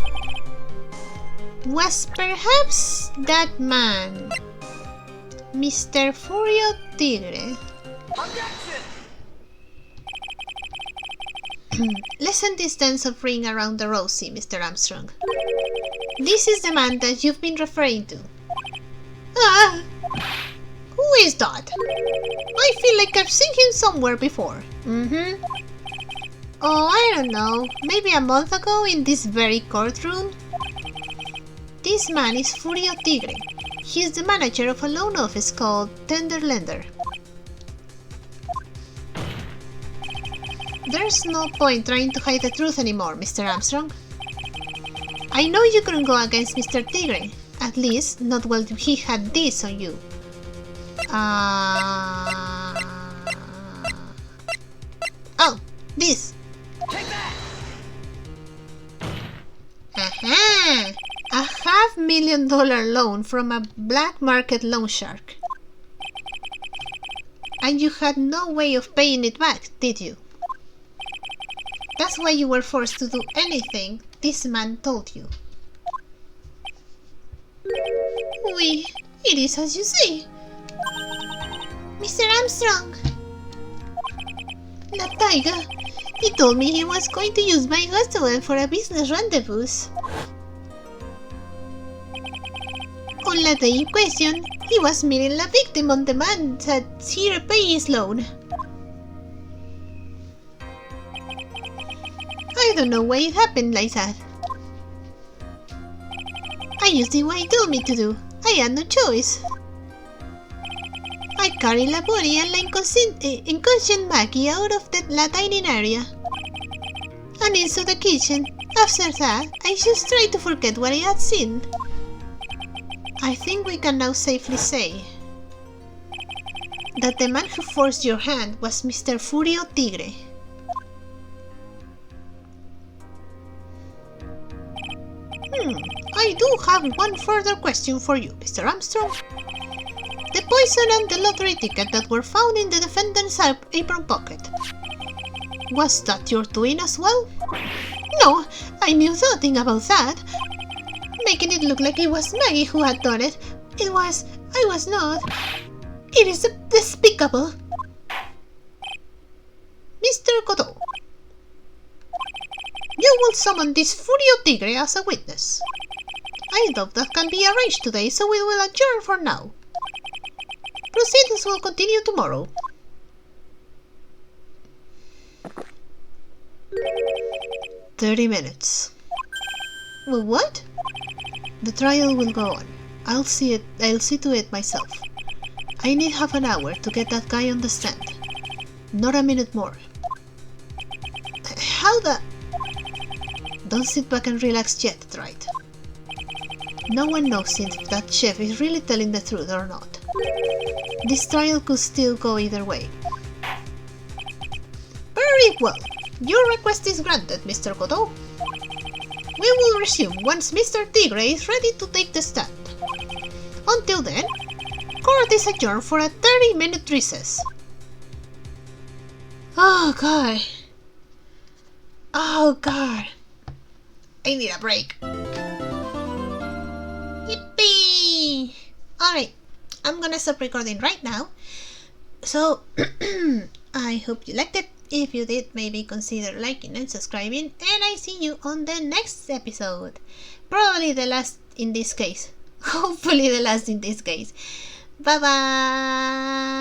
Was perhaps that man, Mr. Furio Tigre. Listen this dance of ring around the rosy, Mr. Armstrong. This is the man that you've been referring to. Who is that? I feel like I've seen him somewhere before. Oh, I don't know. Maybe a month ago in this very courtroom? This man is Furio Tigre. He is the manager of a loan office called Tender Lender. There's no point trying to hide the truth anymore, Mr. Armstrong. I know you couldn't go against Mr. Tigre. At least, not while he had this on you. Oh, this. Take that! Aha! A $500,000 loan from a black market loan shark. And you had no way of paying it back, did you? That's why you were forced to do anything this man told you. Oui, it is as you say. Mr. Armstrong! La tiger! He told me he was going to use my restaurant for a business rendezvous. On the day in question, he was meeting the victim on demand that he repay his loan. I don't know why it happened like that. I just did what he told me to do. I had no choice. I carried la body and la inconscient Maggie out of the dining area and into the kitchen. After that, I just tried to forget what I had seen. I think we can now safely say that the man who forced your hand was Mr. Furio Tigre. I do have one further question for you, Mr. Armstrong. The poison and the lottery ticket that were found in the defendant's apron pocket. Was that your doing as well? No, I knew nothing about that. Making it look like it was Maggie who had done it. I was not. It is despicable. Mr. Godot, you will summon this Furio Tigre as a witness. I doubt that can be arranged today, so we will adjourn for now. Proceedings will continue tomorrow. "30 minutes. Well, what? The trial will go on. I'll see to it myself. I need half an hour to get that guy on the stand. Not a minute more. How the... Don't sit back and relax yet, Wright. No one knows if that chef is really telling the truth or not. This trial could still go either way. Very well. Your request is granted, Mr. Godot. We will resume once Mr. Tigre is ready to take the stand. Until then, court is adjourned for a 30-minute recess. Oh God. Oh God. I need a break. Yippee! Alright, I'm gonna stop recording right now. So, I hope you liked it. If you did, maybe consider liking and subscribing. And I see you on the next episode. Probably the last in this case. Hopefully the last in this case. Bye bye!